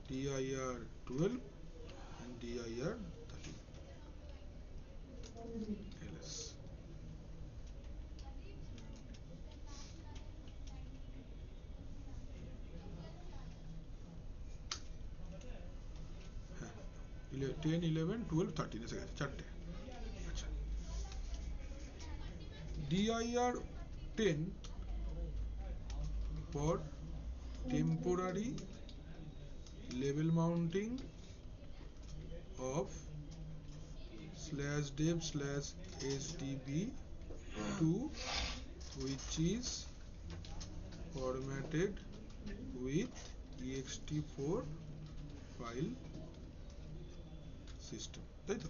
dir 12 and dir 13 ls। হ্যাঁ 10 11 12 13 এসে গেছে, চারটে। আচ্ছা, dir 10 for temporary level mounting of /dev/sdb2 which is formatted with ext4 file system, তাই তো?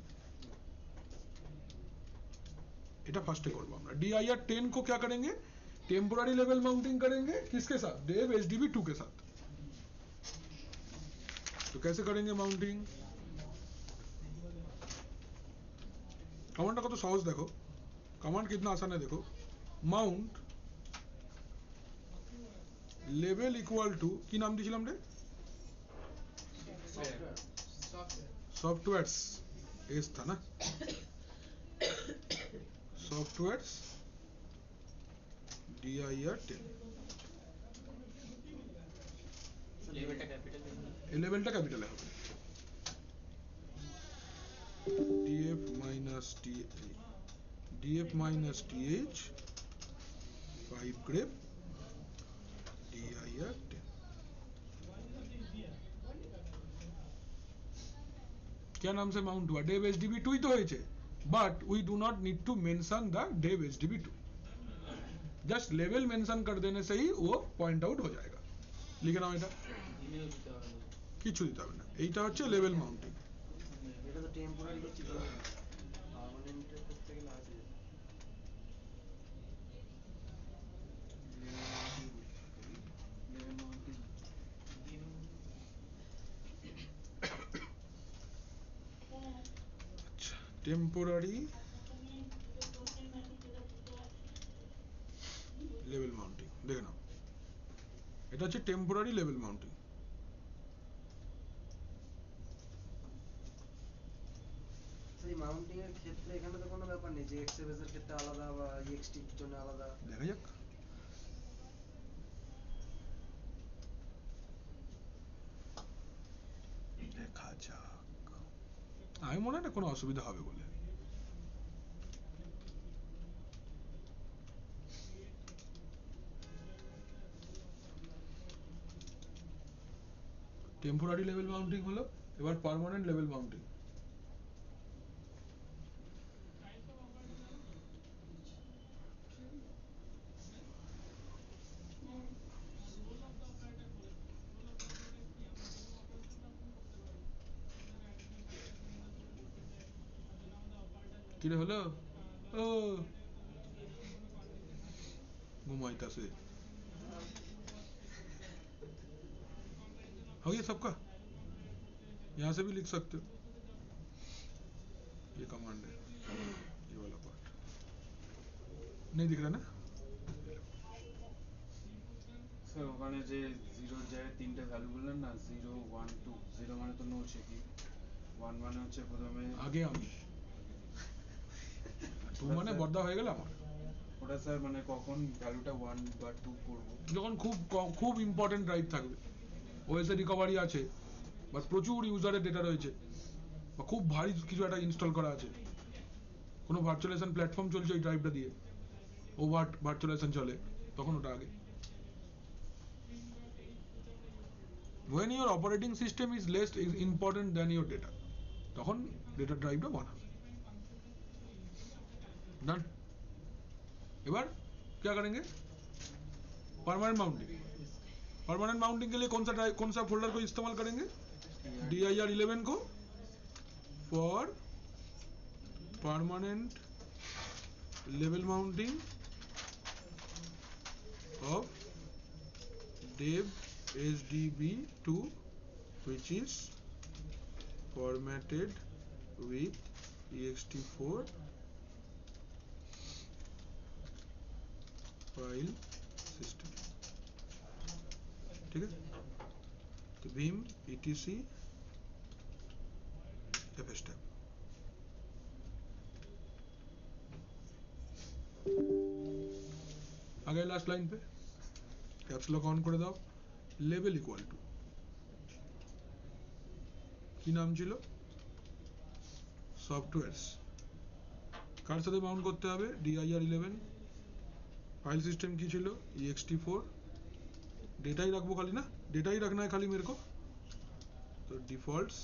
এটা ফার্স্টে করবো আমরা। dir 10 को क्या करेंगे, टेम्पोररी लेवल माउंटिंग करेंगे, किसके साथ, dev sdb2 के साथ। तो कैसे करेंगे माउंटिंग, कमांडটা কত সহজ দেখো, कमांड कितना आसान है देखो। माउंट लेवल इक्वल टू, কি নাম দিয়েছিলাম রে, सॉफ्टवेयर्स एस था ना, सॉफ्टवेयर्स dir 10, লেভেলটা ক্যাপিটাল এই লেভেলটা ক্যাপিটালে হবে। df minus th 5 grep dir 10। क्या नाम से माउंट हुआ, dev sdb2 ही तो হয়েছে, but we do not need to mention the dev sdb2, just level mention कर देने से ही वो पॉइंट आउट हो जाएगा। लिखे नाम এটা ইমেল দিতে হবে না। কিছু দিতে হবে না, এইটা হচ্ছে লেভেল মাউন্টিং। এটা তো টেম্পোরারি হচ্ছে, পার্মানেন্টের করতে গেলে আছে লেভেল মাউন্টিং আচ্ছা, টেম্পোরারি এটা হচ্ছে টেম্পোরারি লেভেল মাউন্টিং। সেই মাউন্টিং এর ক্ষেত্রে এখানে তো কোনো ব্যাপার নেই যে এক্সএ বেসের ক্ষেত্রে আলাদা বা ইএক্সটির জন্য আলাদা। দেখা যাক, দেখা যাক। আমি মনে হয় না কোনো অসুবিধা হবে বলে। টেম্পোরারি লেভেল মাউন্টিং হলো, এবার পার্মানেন্ট লেভেল মাউন্টিং। কিরে হলো? ও घुमाइता से हो गया सबका? यहाँ से भी लिख सकते हो, ये कमांड है, ये वाला पार्ट नहीं दिख रहा ना? স্যার ওখানে যে জিরোর জায়গায় তিনটে ভ্যালু বললেন না, 0 1 2, 0 মানে তো নো চেকিং, 1 মানে হচ্ছে প্রথমে আগে আমি টু মানে বর্দা হয়ে গেল আমার। ওটা স্যার মানে কখন ভ্যালুটা 1 বা 2 করবো? যখন খুব ইম্পর্টেন্ট ড্রাইভ থাকবে, ওএসএ রিকভারি আছে বা প্রচুর ইউজারের ডেটা রয়েছে বা খুব ভারী কিছু একটা ইনস্টল করা আছে, কোনো ভার্চুয়ালাইজেশন প্ল্যাটফর্ম চলছে ওই ড্রাইভটা দিয়ে, ওভার ভার্চুয়ালাইজেশন চলে, তখন ওটা আগে। when your operating system is less important than your data, তখন ডেটা ড্রাইভটা বানাবে। डन। এবার क्या करेंगे? Permanent mounting. परमानेंट माउंटिंग के लिए कौन सा फोल्डर को इस्तेमाल करेंगे? dir11 को for permanent level mounting of dev sdb2 which is formatted with ext4 file system। ठीक है, तो vim etc fstep। आगे लास्ट लाइन पे कैप्स लॉक ऑन করে দাও, লেভেল ইকুয়াল টু কি নাম ছিল? সফটওয়্যারস। কার সাথে বাউন্ড করতে হবে? dir11। फाइल सिस्टम की ছিল ext4। डेटा ही रखबो खाली ना, डेटा ही रखना है खाली मेरे को, तो डिफॉल्ट्स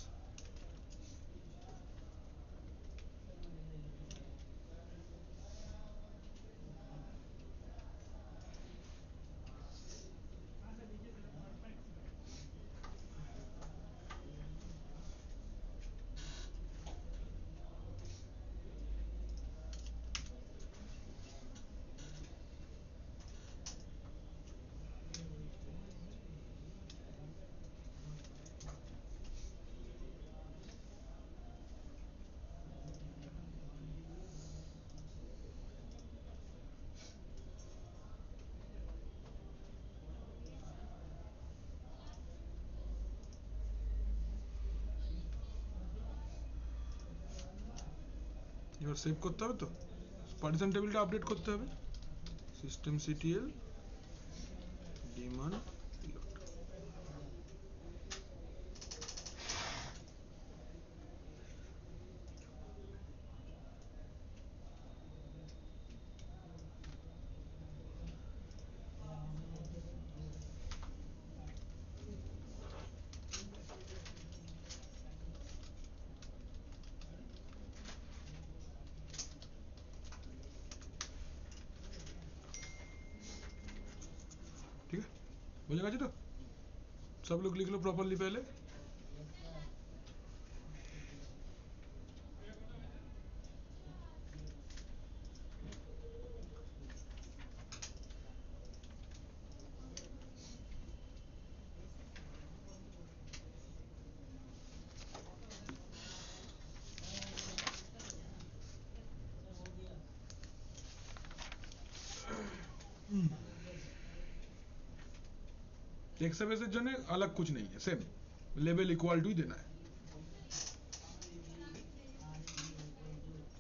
এবার সেভ করতে হবে, তো পার্টিশন টেবিলটা আপডেট করতে হবে, systemctl daemon pilot। ठीक है, हो जाएगा जी। तो सब लोग लिख लो प्रॉपरली पहले। XFS এর জন্য अलग कुछ नहीं है, सेम लेवल इक्वल टू ही देना है।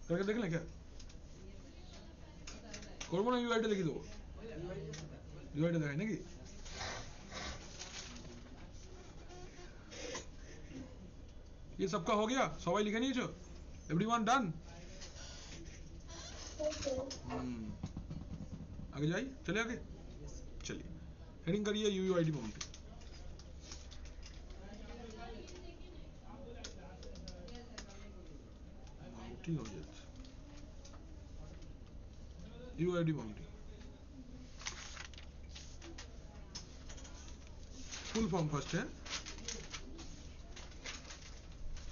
करके देख लें क्या? করবো না ইউআইটা লিখে দেবো? ইউআইটা দেখাই নাকি? ये सबका हो गया? सवाई लिखे नहीं जो? Everyone done? आगे जाइए, चले आगे, चलिए हेडिंग करिए यूयूआईडी माउंटिंग। माउंटिंग हो जाए UID mounting, full form first है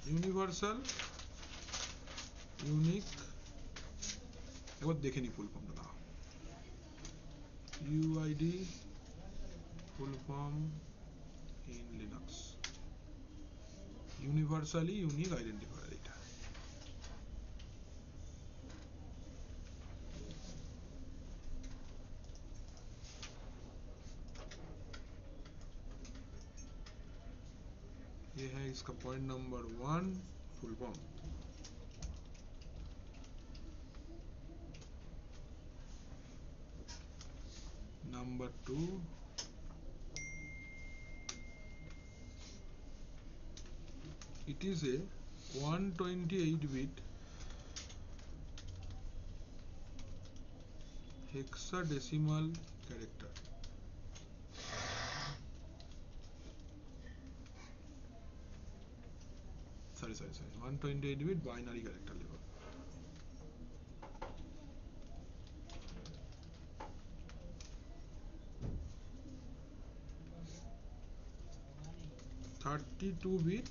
यूनिवर्सल यूनिक, एक बार देखे नहीं फुल फॉर्म लगा UID full form in Linux, universally unique identifier. এটা ये है इसका point number 1 full form. Number 2 it is a 128-bit hexadecimal character। sorry 128-bit binary character level। (32-bit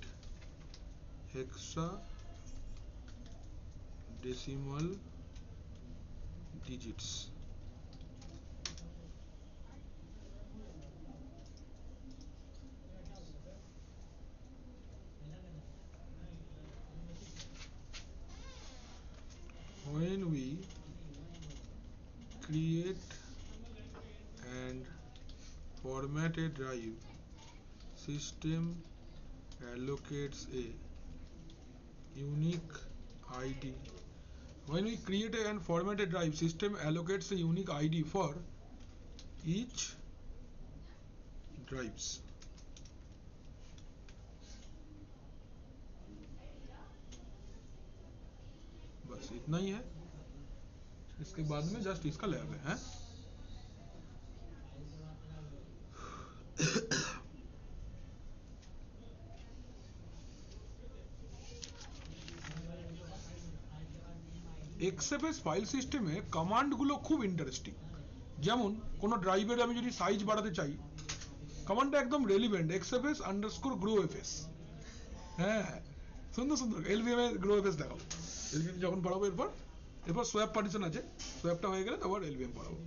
hexadecimal digits। when we create and format a drive, system allocates a unique ID। when we create and format a drive, system allocates a unique ID for each drives। बस इतना ही है, इसके बाद में just इसका lab है। XFS file সিস্টেমে কমান্ডগুলো খুব ইন্টারেস্টিং। যেমন কোনো ড্রাইভের আমি যদি সাইজ বাড়াতে চাই, কমান্ডটা একদম রেলিভেন্ট, XFS_growfs। হ্যাঁ সুন্দর সুন্দর এলভিএম এ গ্রোএফএস দেখাবো, এলভিএম যখন পড়াবো। এরপর সোয়াপ পার্টিশন আছে, সোয়াপটা হয়ে গেলে তারপর এলভিএম পড়াবো।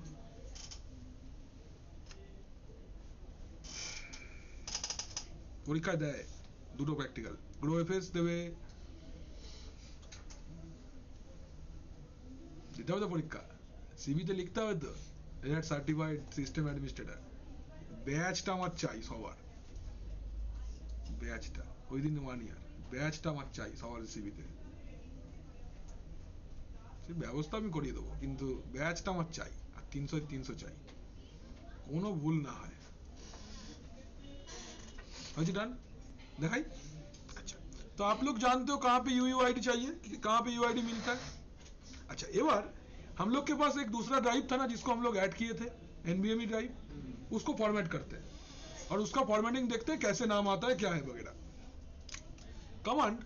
পরীক্ষায় দেয় দুটো প্র্যাকটিক্যাল, গ্রোএফএস দেবে, দিতে হবে তো পরীক্ষা, সিভিতে লিখতে হবে তো রেড সার্টিফাইড সিস্টেম অ্যাডমিনিস্ট্রেটর। ব্যাচটা আমার চাই সবার, ব্যাচটা ওই দিন 1 ইয়ার ব্যাচটা আমার চাই সবার সিভিতে। সে ব্যবস্থা আমি করিয়ে দেবো, কিন্তু ব্যাচটা আমার চাই, আর 300 চাই, কোনো ভুল না হয়। হয়েছে ডান? देखाई? अच्छा तो आप लोग जानते हो कहाँ पे यूयूआईडी चाहिए, कहाँ पे यूआईडी मिलता है। अच्छा एबार हम लोग के पास एक दूसरा ड्राइव था ना जिसको हम लोग ऐड किए थे, एनवीएमई ड्राइव, उसको फॉर्मेट करते हैं और उसका फॉर्मेटिंग देखते हैं कैसे नाम आता है क्या है वगैरह। कमांड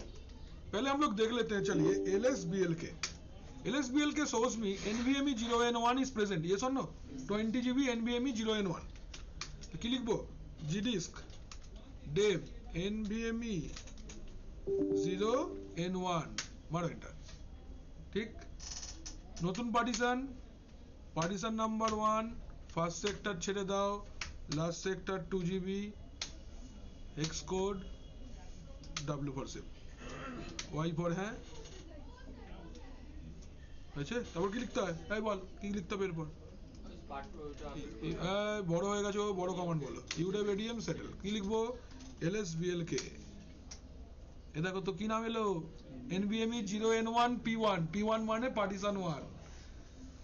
पहले हम लोग देख लेते हैं, चलिए LSBL के सोर्स में NVMe 0N1 इज प्रेजेंट, ये सुनो 20 GB NVMe 0N1, तो কি লিখবো gdisk dev NVMe 0N1 মারো এন্টার। ঠিক, নতুন পার্টিশন নাম্বার 1, ফার্স্ট সেক্টর ছেড়ে দাও, last sector 2 GB, hex code W for zip, Y for হ্যাঁ হয়েছে। তারপর কি লিখতে হয়, তাই বল কি লিখতে হবে এরপর? পার্ট ওটা বড় হয়ে গেছে, বড় কমান্ড বলো। ইউডেব এডিএম সেটেল কি লিখবো? LSBLK। এ দেখো তো কি নাম এলো, NVMe 0N1 P1 মানে পার্টিশন 1।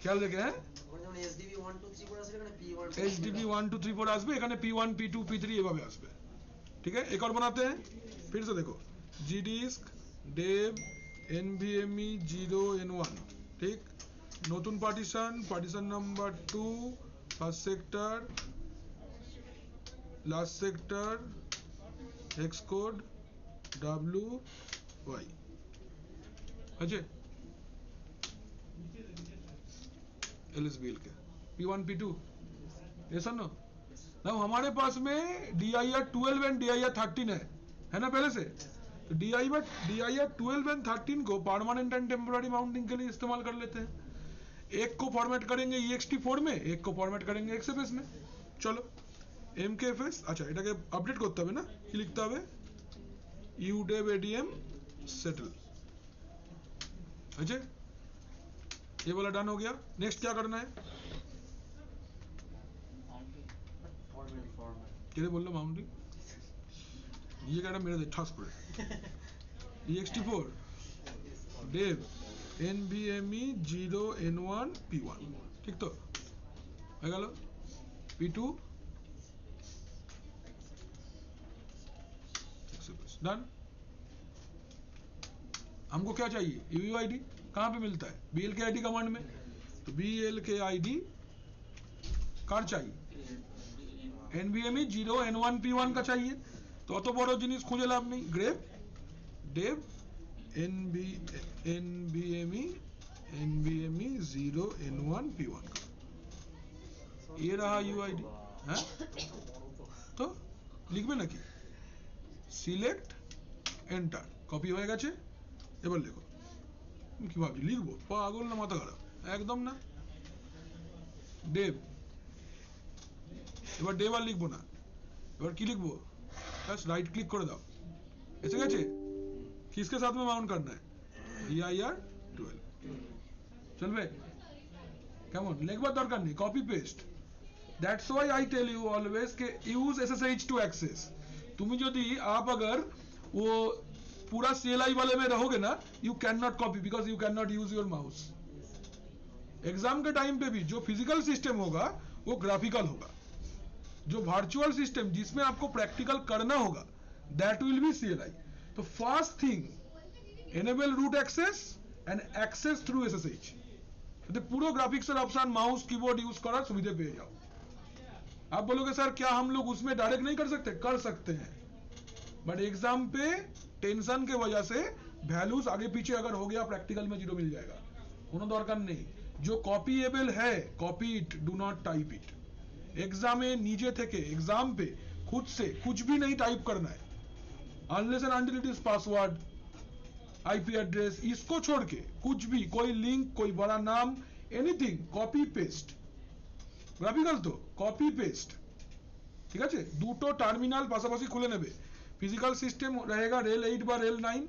খেয়াল রেখে, হ্যাঁ ওখানে যেমন SDB 1 2 3 4 আসলে এখানে P1 HDB 1 2 3 4 আসবে, এখানে P1 P2 P3 এভাবে আসবে। ठीक है, एक और बनाते हैं, फिर से देखो जी डिस्क डेव NVMe 0N1, ठीक। নতুন partition number 2, first sector, last sector, hex code WY আছে, LSBL के P1 P2 ऐसा ना। ना हमारे पास में DIR 12 एंड DIR 13 है ना पहले से। तो DIR 12 एंड 13 को परमानेंट एंड टेम्पोररी माउंटिंग के लिए इस्तेमाल कर लेते हैं। एक को फॉर्मेट करेंगे ext4 में, एक को फॉर्मेट करेंगे XFS में। चलो MKFS, अच्छा এটাকে আপডেট করতে হবে না, কি লিখতে হবে? UDEV ADM settle. अच्छा ये वाला डन हो गया। नेक्स्ट क्या करना है? किधर बोल लो माउंटिंग, ये कहना मेरे दे ठास पड़े। ext4 dev NVMe 0N1 P1, ठीक तो হয়ে গেল। P2 done. हमको क्या चाहिए? UUID कहाँ पे मिलता है? BLKID कमांड में। तो BLKID कार चाहिए, NVMe 0N1 P1 का चाहिए। तो অত বড় জিনিস খুঁজে লাভ নেই, grave dev NVMe 0N1 P1 का ये रहा UID। হ্যাঁ তো লিখবে নাকি? সিলেক্ট এন্টার, কপি হয়ে গেছে। এবার লেখো, কি ভাবছি লিখবো? পাগল না মাথা খারাপ? একদম না। ডেভ, এবার ডেভ আর লিখবো না, এবার কি লিখবো? बस राइट क्लिक করে দাও, এসে গেছে। किसके साथ में माउंट करना है? DIR 12 চলবে? কেমন লিখবার দরকার নেই, copy paste. That's why I tell you always के यूज SSH टू एक्सेस। तुम यदि आप अगर वो पूरा CLI वाले में रहोगे ना, you can not copy because you can not use your mouse. Exam के टाइम पे भी जो फिजिकल सिस्टम होगा वो ग्राफिकल होगा, जो वर्चुअल सिस्टम जिसमें आपको प्रैक्टिकल करना होगा दैट विल बी CLI। तो first thing enable root access and access through SSH। तो पूरा graphics option mouse keyboard use करा सुविधा पे जाओ। आप बोलोगे सर क्या हम लोग उसमें डायरेक्ट नहीं कर सकते? कर सकते हैं, बट एग्जाम पे टेंशन के वजह से वैल्यूज आगे पीछे अगर हो गया प्रैक्टिकल में 0 मिल जाएगा। কোনো দরকার নেই, जो कॉपीएबल है copy it, do not type it. Exam में नीचे थे एग्जाम पे खुद से कुछ भी नहीं टाइप करना है, unless and until it is password IP address, इसको छोड़ के कुछ भी, कोई लिंक, कोई बड़ा नाम, एनीथिंग कॉपी पेस्ट। গ্রাফিক্যাল তো কপি পেস্ট, ঠিক আছে। দুটো টার্মিনাল পাশাপাশি খুলে নেবে, फिजिकल सिस्टम रहेगा रेल 8 বা रेल 9,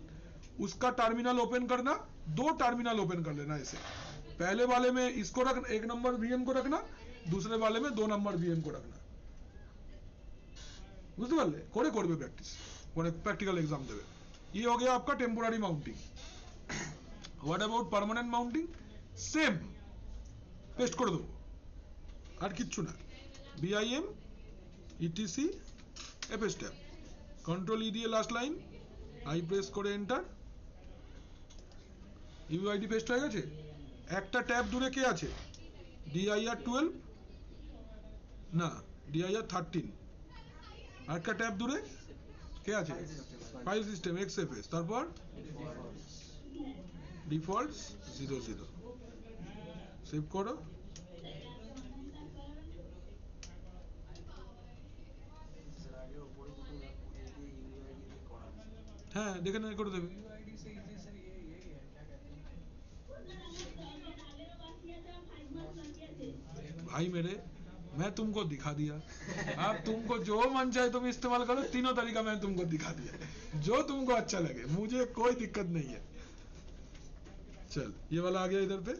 उसका टर्मिनल ओपन करना, दो टर्मिनल ओपन कर लेना ऐसे। पहले वाले में इसको रखना, 1 नंबर VM को रखना, दूसरे वाले में 2 नंबर VM को रखना। বুঝতে পারলে? করে করবে প্র্যাকটিস, পরে প্র্যাকটিক্যাল एग्जाम দেবে। ये हो गया आपका temporary mounting. What about permanent mounting? Same paste করে দেবো, আর কিচ্ছু না। BIM ETC FS tab, control E দিয়ে লাস্ট লাইন, আই প্রেস করে এন্টার, UUID পেস্ট হয়ে গেছে। একটা ট্যাব দূরে কে আছে? DIR 12 না DIR 13, আরেকটা ট্যাব দূরে কে আছে? ফাইল সিস্টেম XFS, তারপর ডিফল্টস 00 সেভ করো। স্যার আগে উপরে দুটো UUID দিয়ে করা আছে। হ্যাঁ দেখে নিয়ে করে দেবে। भाई मेरे, मैं तुमको दिखा दिया, अब तुमको जो मन चाहे तुम इस्तेमाल करो, तीनों तरीका मैंने तुमको दिखा दिया, जो तुमको अच्छा लगे, मुझे कोई दिक्कत नहीं है। चल ये वाला आ गया, इधर पे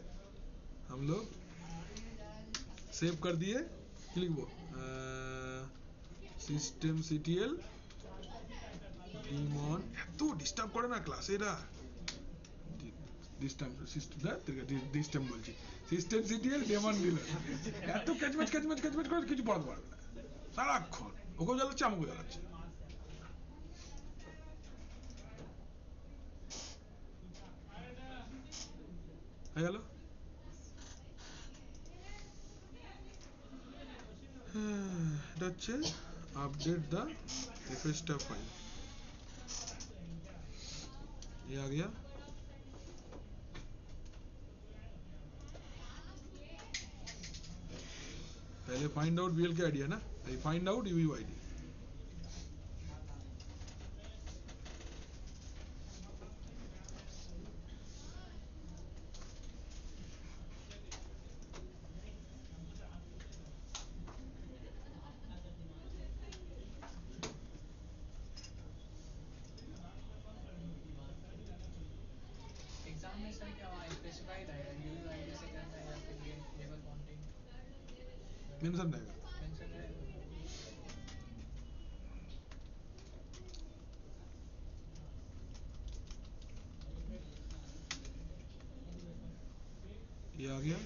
हम लोग सेव कर दिए কি লিখবো সিস্টেম সিটিএল ডিমন এত ডিস্টার্ব করে না ক্লাসে এরা ডিস্টার্ব বলছি সিস্টেম সিটিএল ডেমন দিল এত ক্যাচম্যাচ করে কিছু পড়াতে পারবে না সারাক্ষণ ওকেও জ্বালাচ্ছে আমাকেও জ্বালাচ্ছে হয়ে গেল এটা হচ্ছে अपडेट द fstab फाइल ये आ गया पहले फाइंड आउट बीएल के आईडी है ना find out UUID exam में सर क्या वहाँ स्पेसिफाइड आएगा यूयू आईडी से करना है या फिर ये लेवल काउंटिंग मेंशन रहेगा मेंशन रहेगा ये आ गया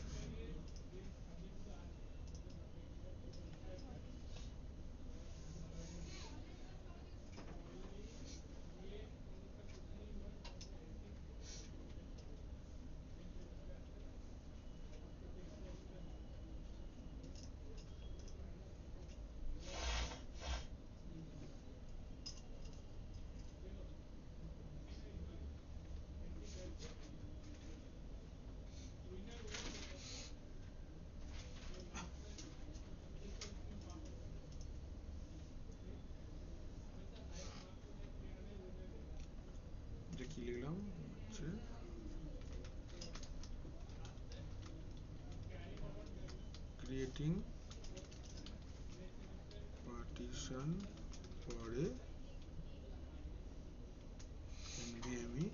যে কি লিখলাম হচ্ছে creating partition for a NVMe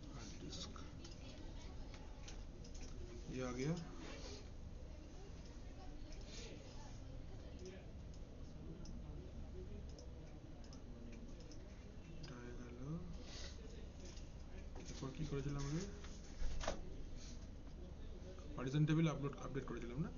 hard disk ये आ गया এরপর কি করেছিলাম আগে পার্টিশন টেবিল আপডেট করেছিলাম না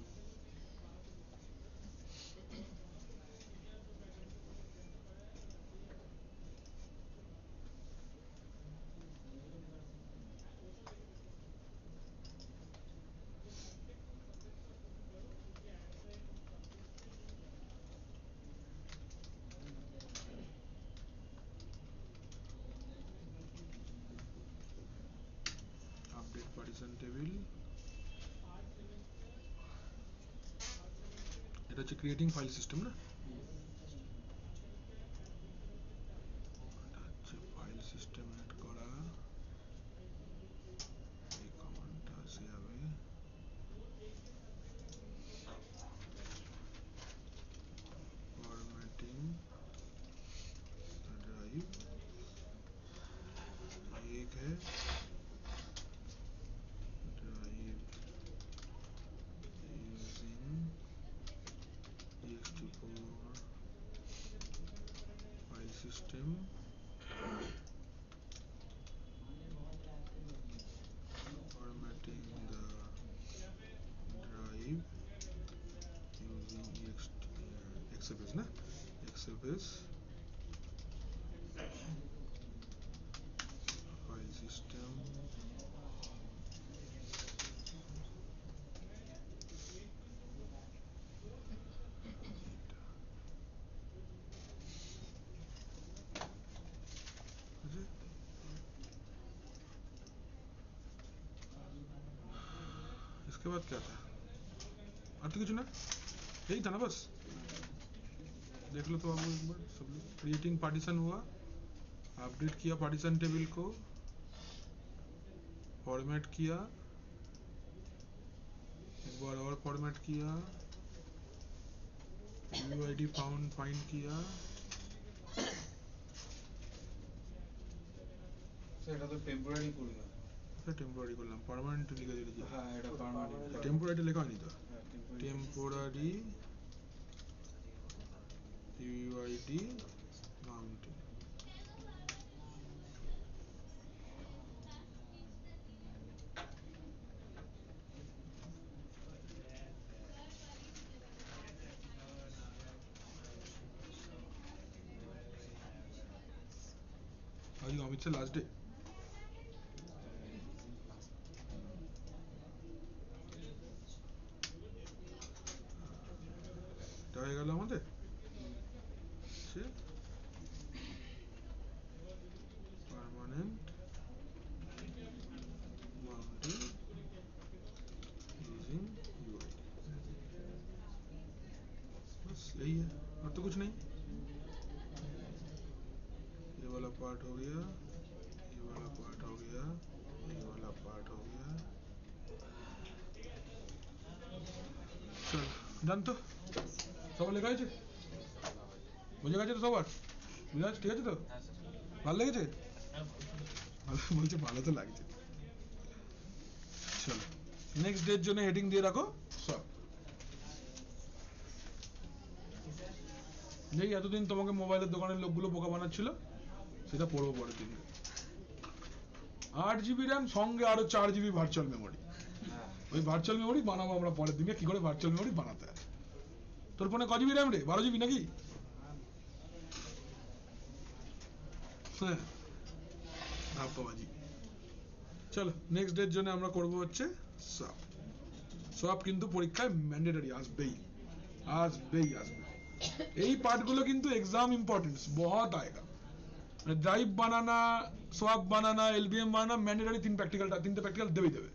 আপডেট পার্টিশন টেবিল এটা হচ্ছে ক্রিয়েটিং ফাইল সিস্টেম না এটা হচ্ছে ফাইল সিস্টেম এড করা এই কমান্ডটা আসে যাবে ফরম্যাটিং ड्राइव एक है drive using ext4 file system formatting the drive using xfs ना xfs file system इसके बाद क्या था और तो कुछ ना यही था ना बस देख लो तो आप एक बार सब लोग क्रिएटिंग पार्टीशन हुआ अपडेट किया पार्टीशन टेबल को फॉर्मेट किया एक बार और फॉर्मेट किया यूआईडी फाइंड किया সেটা তো টেম্পোরারি করলাম টেম্পোরারি করলাম, পার্মানেন্ট লিখে দিয়েছি। হ্যাঁ এটা পার্মানেন্ট টেম্পোরারি লেখা হয়নি তো। হ্যাঁ টেম্পোরারি পিওআইডি মাউন্টেন। আজ অমিত স্যার লাস্ট ডে। এটা হয়ে গেল আমাদের। পার্মানেন্ট মাউন্টেন यूजिंग यूआईडी, बस यही है और तो कुछ नहीं। ये वाला पार्ट हो गया, ये वाला पार्ट हो गया, ये वाला पार्ट हो गया। चल डन तो সবার লেখা হয়েছে, বুঝে গেছে তো সবার? বুঝে গেছে, ঠিক আছে তো? ভালো লেগেছে? ভালো বলছে, ভালো তো লাগছে। চলো নেক্সট ডের জন্য হেডিং দিয়ে রাখো সব। নেই এতদিন তোমাকে মোবাইলের দোকানের লোকগুলো বোকা বানাচ্ছিল, সেটা পড়বো পরের দিন। 8 GB র্যাম সঙ্গে আরো 4 GB ভার্চুয়াল মেমোরি। ওই ভার্চুয়াল মেমোরি বানাবো আমরা পরের দিনে, কি করে ভার্চুয়াল মেমোরি বানাতে হয়। তোর ফোনে ক জিবি র্যাম রে? 12 GB নাকি? হ্যাঁ ভাববাজি। চলো নেক্সট ডের জন্য আমরা করবো হচ্ছে সব। সব কিন্তু পরীক্ষায় ম্যান্ডেটরি আসবেই আসবেই আসবে। এই পার্টগুলো কিন্তু एग्जाम इंपॉर्टेंस बहुत आएगा। ड्राइव बनाना, स्वैप बनाना, एलबीएम बनाना मैंडेटरी, তিনটে প্র্যাকটিক্যাল দেবেই দেবে।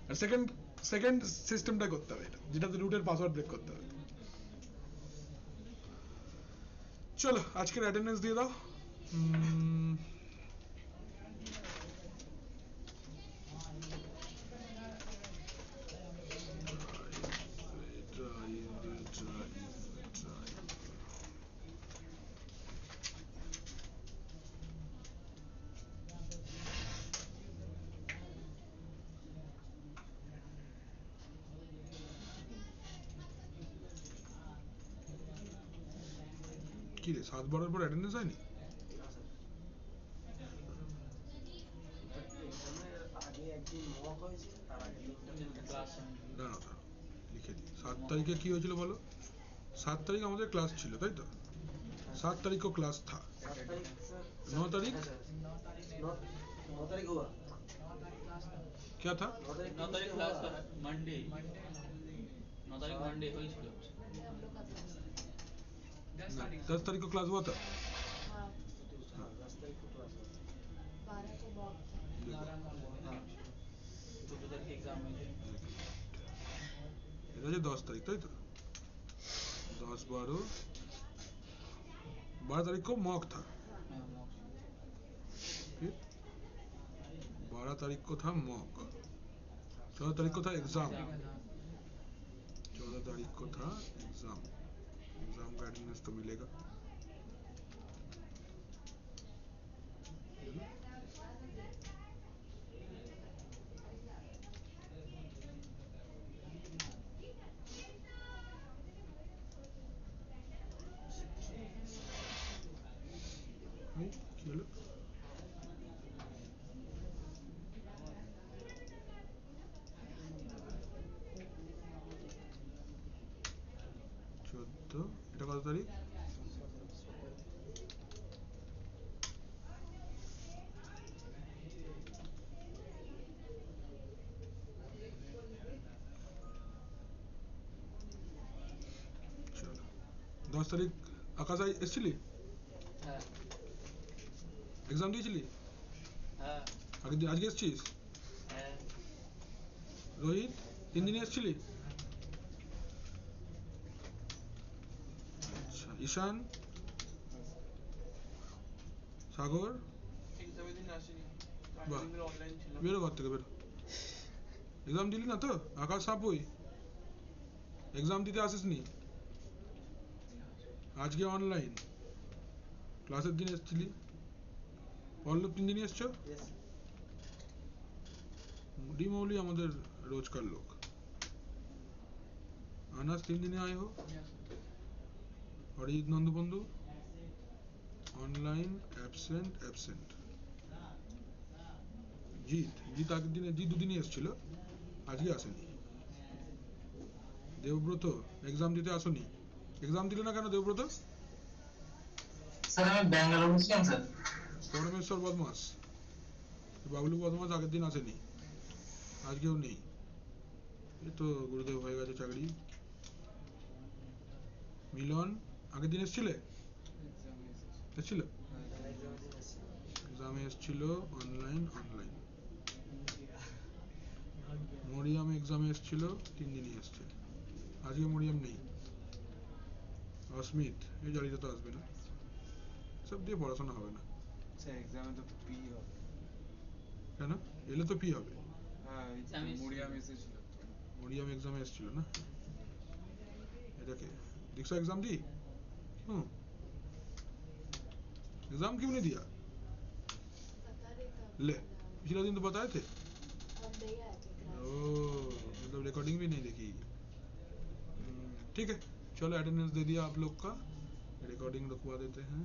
আর সেকেন্ড সিস্টেমটা করতে হবে, এটা যেটাতে রুটের পাসওয়ার্ড ব্রেক করতে হবে। চলো আজকের অ্যাটেন্ডেন্স দিয়ে দাও। কি রে 7-12 পর অ্যাটেন্ডেন্স হয়নি? আগে একদিন মক হয়েছে, তার আগে তিনটা ক্লাস। না না লিখে দিই। 7 তারিখে কি হয়েছিল বলো? 7 তারিখ আমাদের ক্লাস ছিল তাই তো? 7 तारीख को क्लास था। 9 तारीख 9 तारीख हुआ, क्या था? 9 तारीख क्लास था, मंडे 9 तारीख मंडे हुई ছিল। 10 तारीख को क्लास हुआ था। 10 तारीख को क्लास हुआ। 12 को बॉब हाँ 14 तारीख एग्जाम হয়েছে। এটা যে 10 तारीख তাই তো? 10 12 तारीख को मॉक था। फिर 12 तारीख को था मॉक, 14 तारीख को था एग्जाम, 14 तारीख को था एग्जाम। एग्जाम का अटेंडेंस तो मिलेगा। चलो तो এটা কত তারিখ? চলো 10 তারিখ আকাশ এসেছিলি? হ্যাঁ এক্সাম দিয়েছিলি? হ্যাঁ আজকে এসেছিস? হ্যাঁ রোহিত 3 দিন এসেছিলি? আচ্ছা ঈশান, সাগর এক্সামের দিন আসেনি, বাহ অনলাইন ছিল। বেরো ঘর থেকে বেরো। এক্সাম দিলি না তো? আকাশ সাপুই এক্সাম দিতে আসিসনি? আজকে অনলাইন, ক্লাসের দিন এসেছিলি। পল্লব 3 দিনই এসছো? Yes. ডি মৌলি আমাদের রোজকার লোক। আনাস 3 দিনে আয়ে हो। অরিজিৎ নন্দবন্ধু অনলাইন অ্যাবসেন্ট। জিৎ আগের দিনে জিৎ দুদিনই এসেছিল, আজকে আসেনি। দেবব্রত এক্সাম দিতে আসেনি, এক্সাম দিলে না কেন দেবব্রত? স্যার আমি ব্যাঙ্গালোর ছিলাম স্যার। পরমেশ্বর বদমাস বাবলু বদমাস আগের দিন আসেনি, আজকেও নেই। এই তো গুরুদেব হয়ে গেছে চাকরি। মিলন আগের দিন এসেছিল? এক্সামে এসেছিল অনলাইন। মরিয়াম এক্সামে এসেছিল, 3 দিনই এসছে, আজকে মরিয়াম নেই। অস্মিত এই জালিতে তো আসবে না, সব দিয়ে পড়াশোনা হবে না। স্যার এক্সামে তো পি হবে। কেন? এলে তো পি হবে। হ্যাঁ এই তো মরিয়াম এসেছিল তো। মরিয়াম এক্সামে এসেছিল না, এটাকে दीक्षा एग्जाम दी? क्यों एग्जाम क्यों नहीं दिया? ले पिछले दिन तो बताए थे। ओ मतलब रिकॉर्डिंग भी नहीं देखी। ठीक है चलो अटेंडेंस दे दिया आप लोग का, रिकॉर्डिंग रुकवा देते हैं।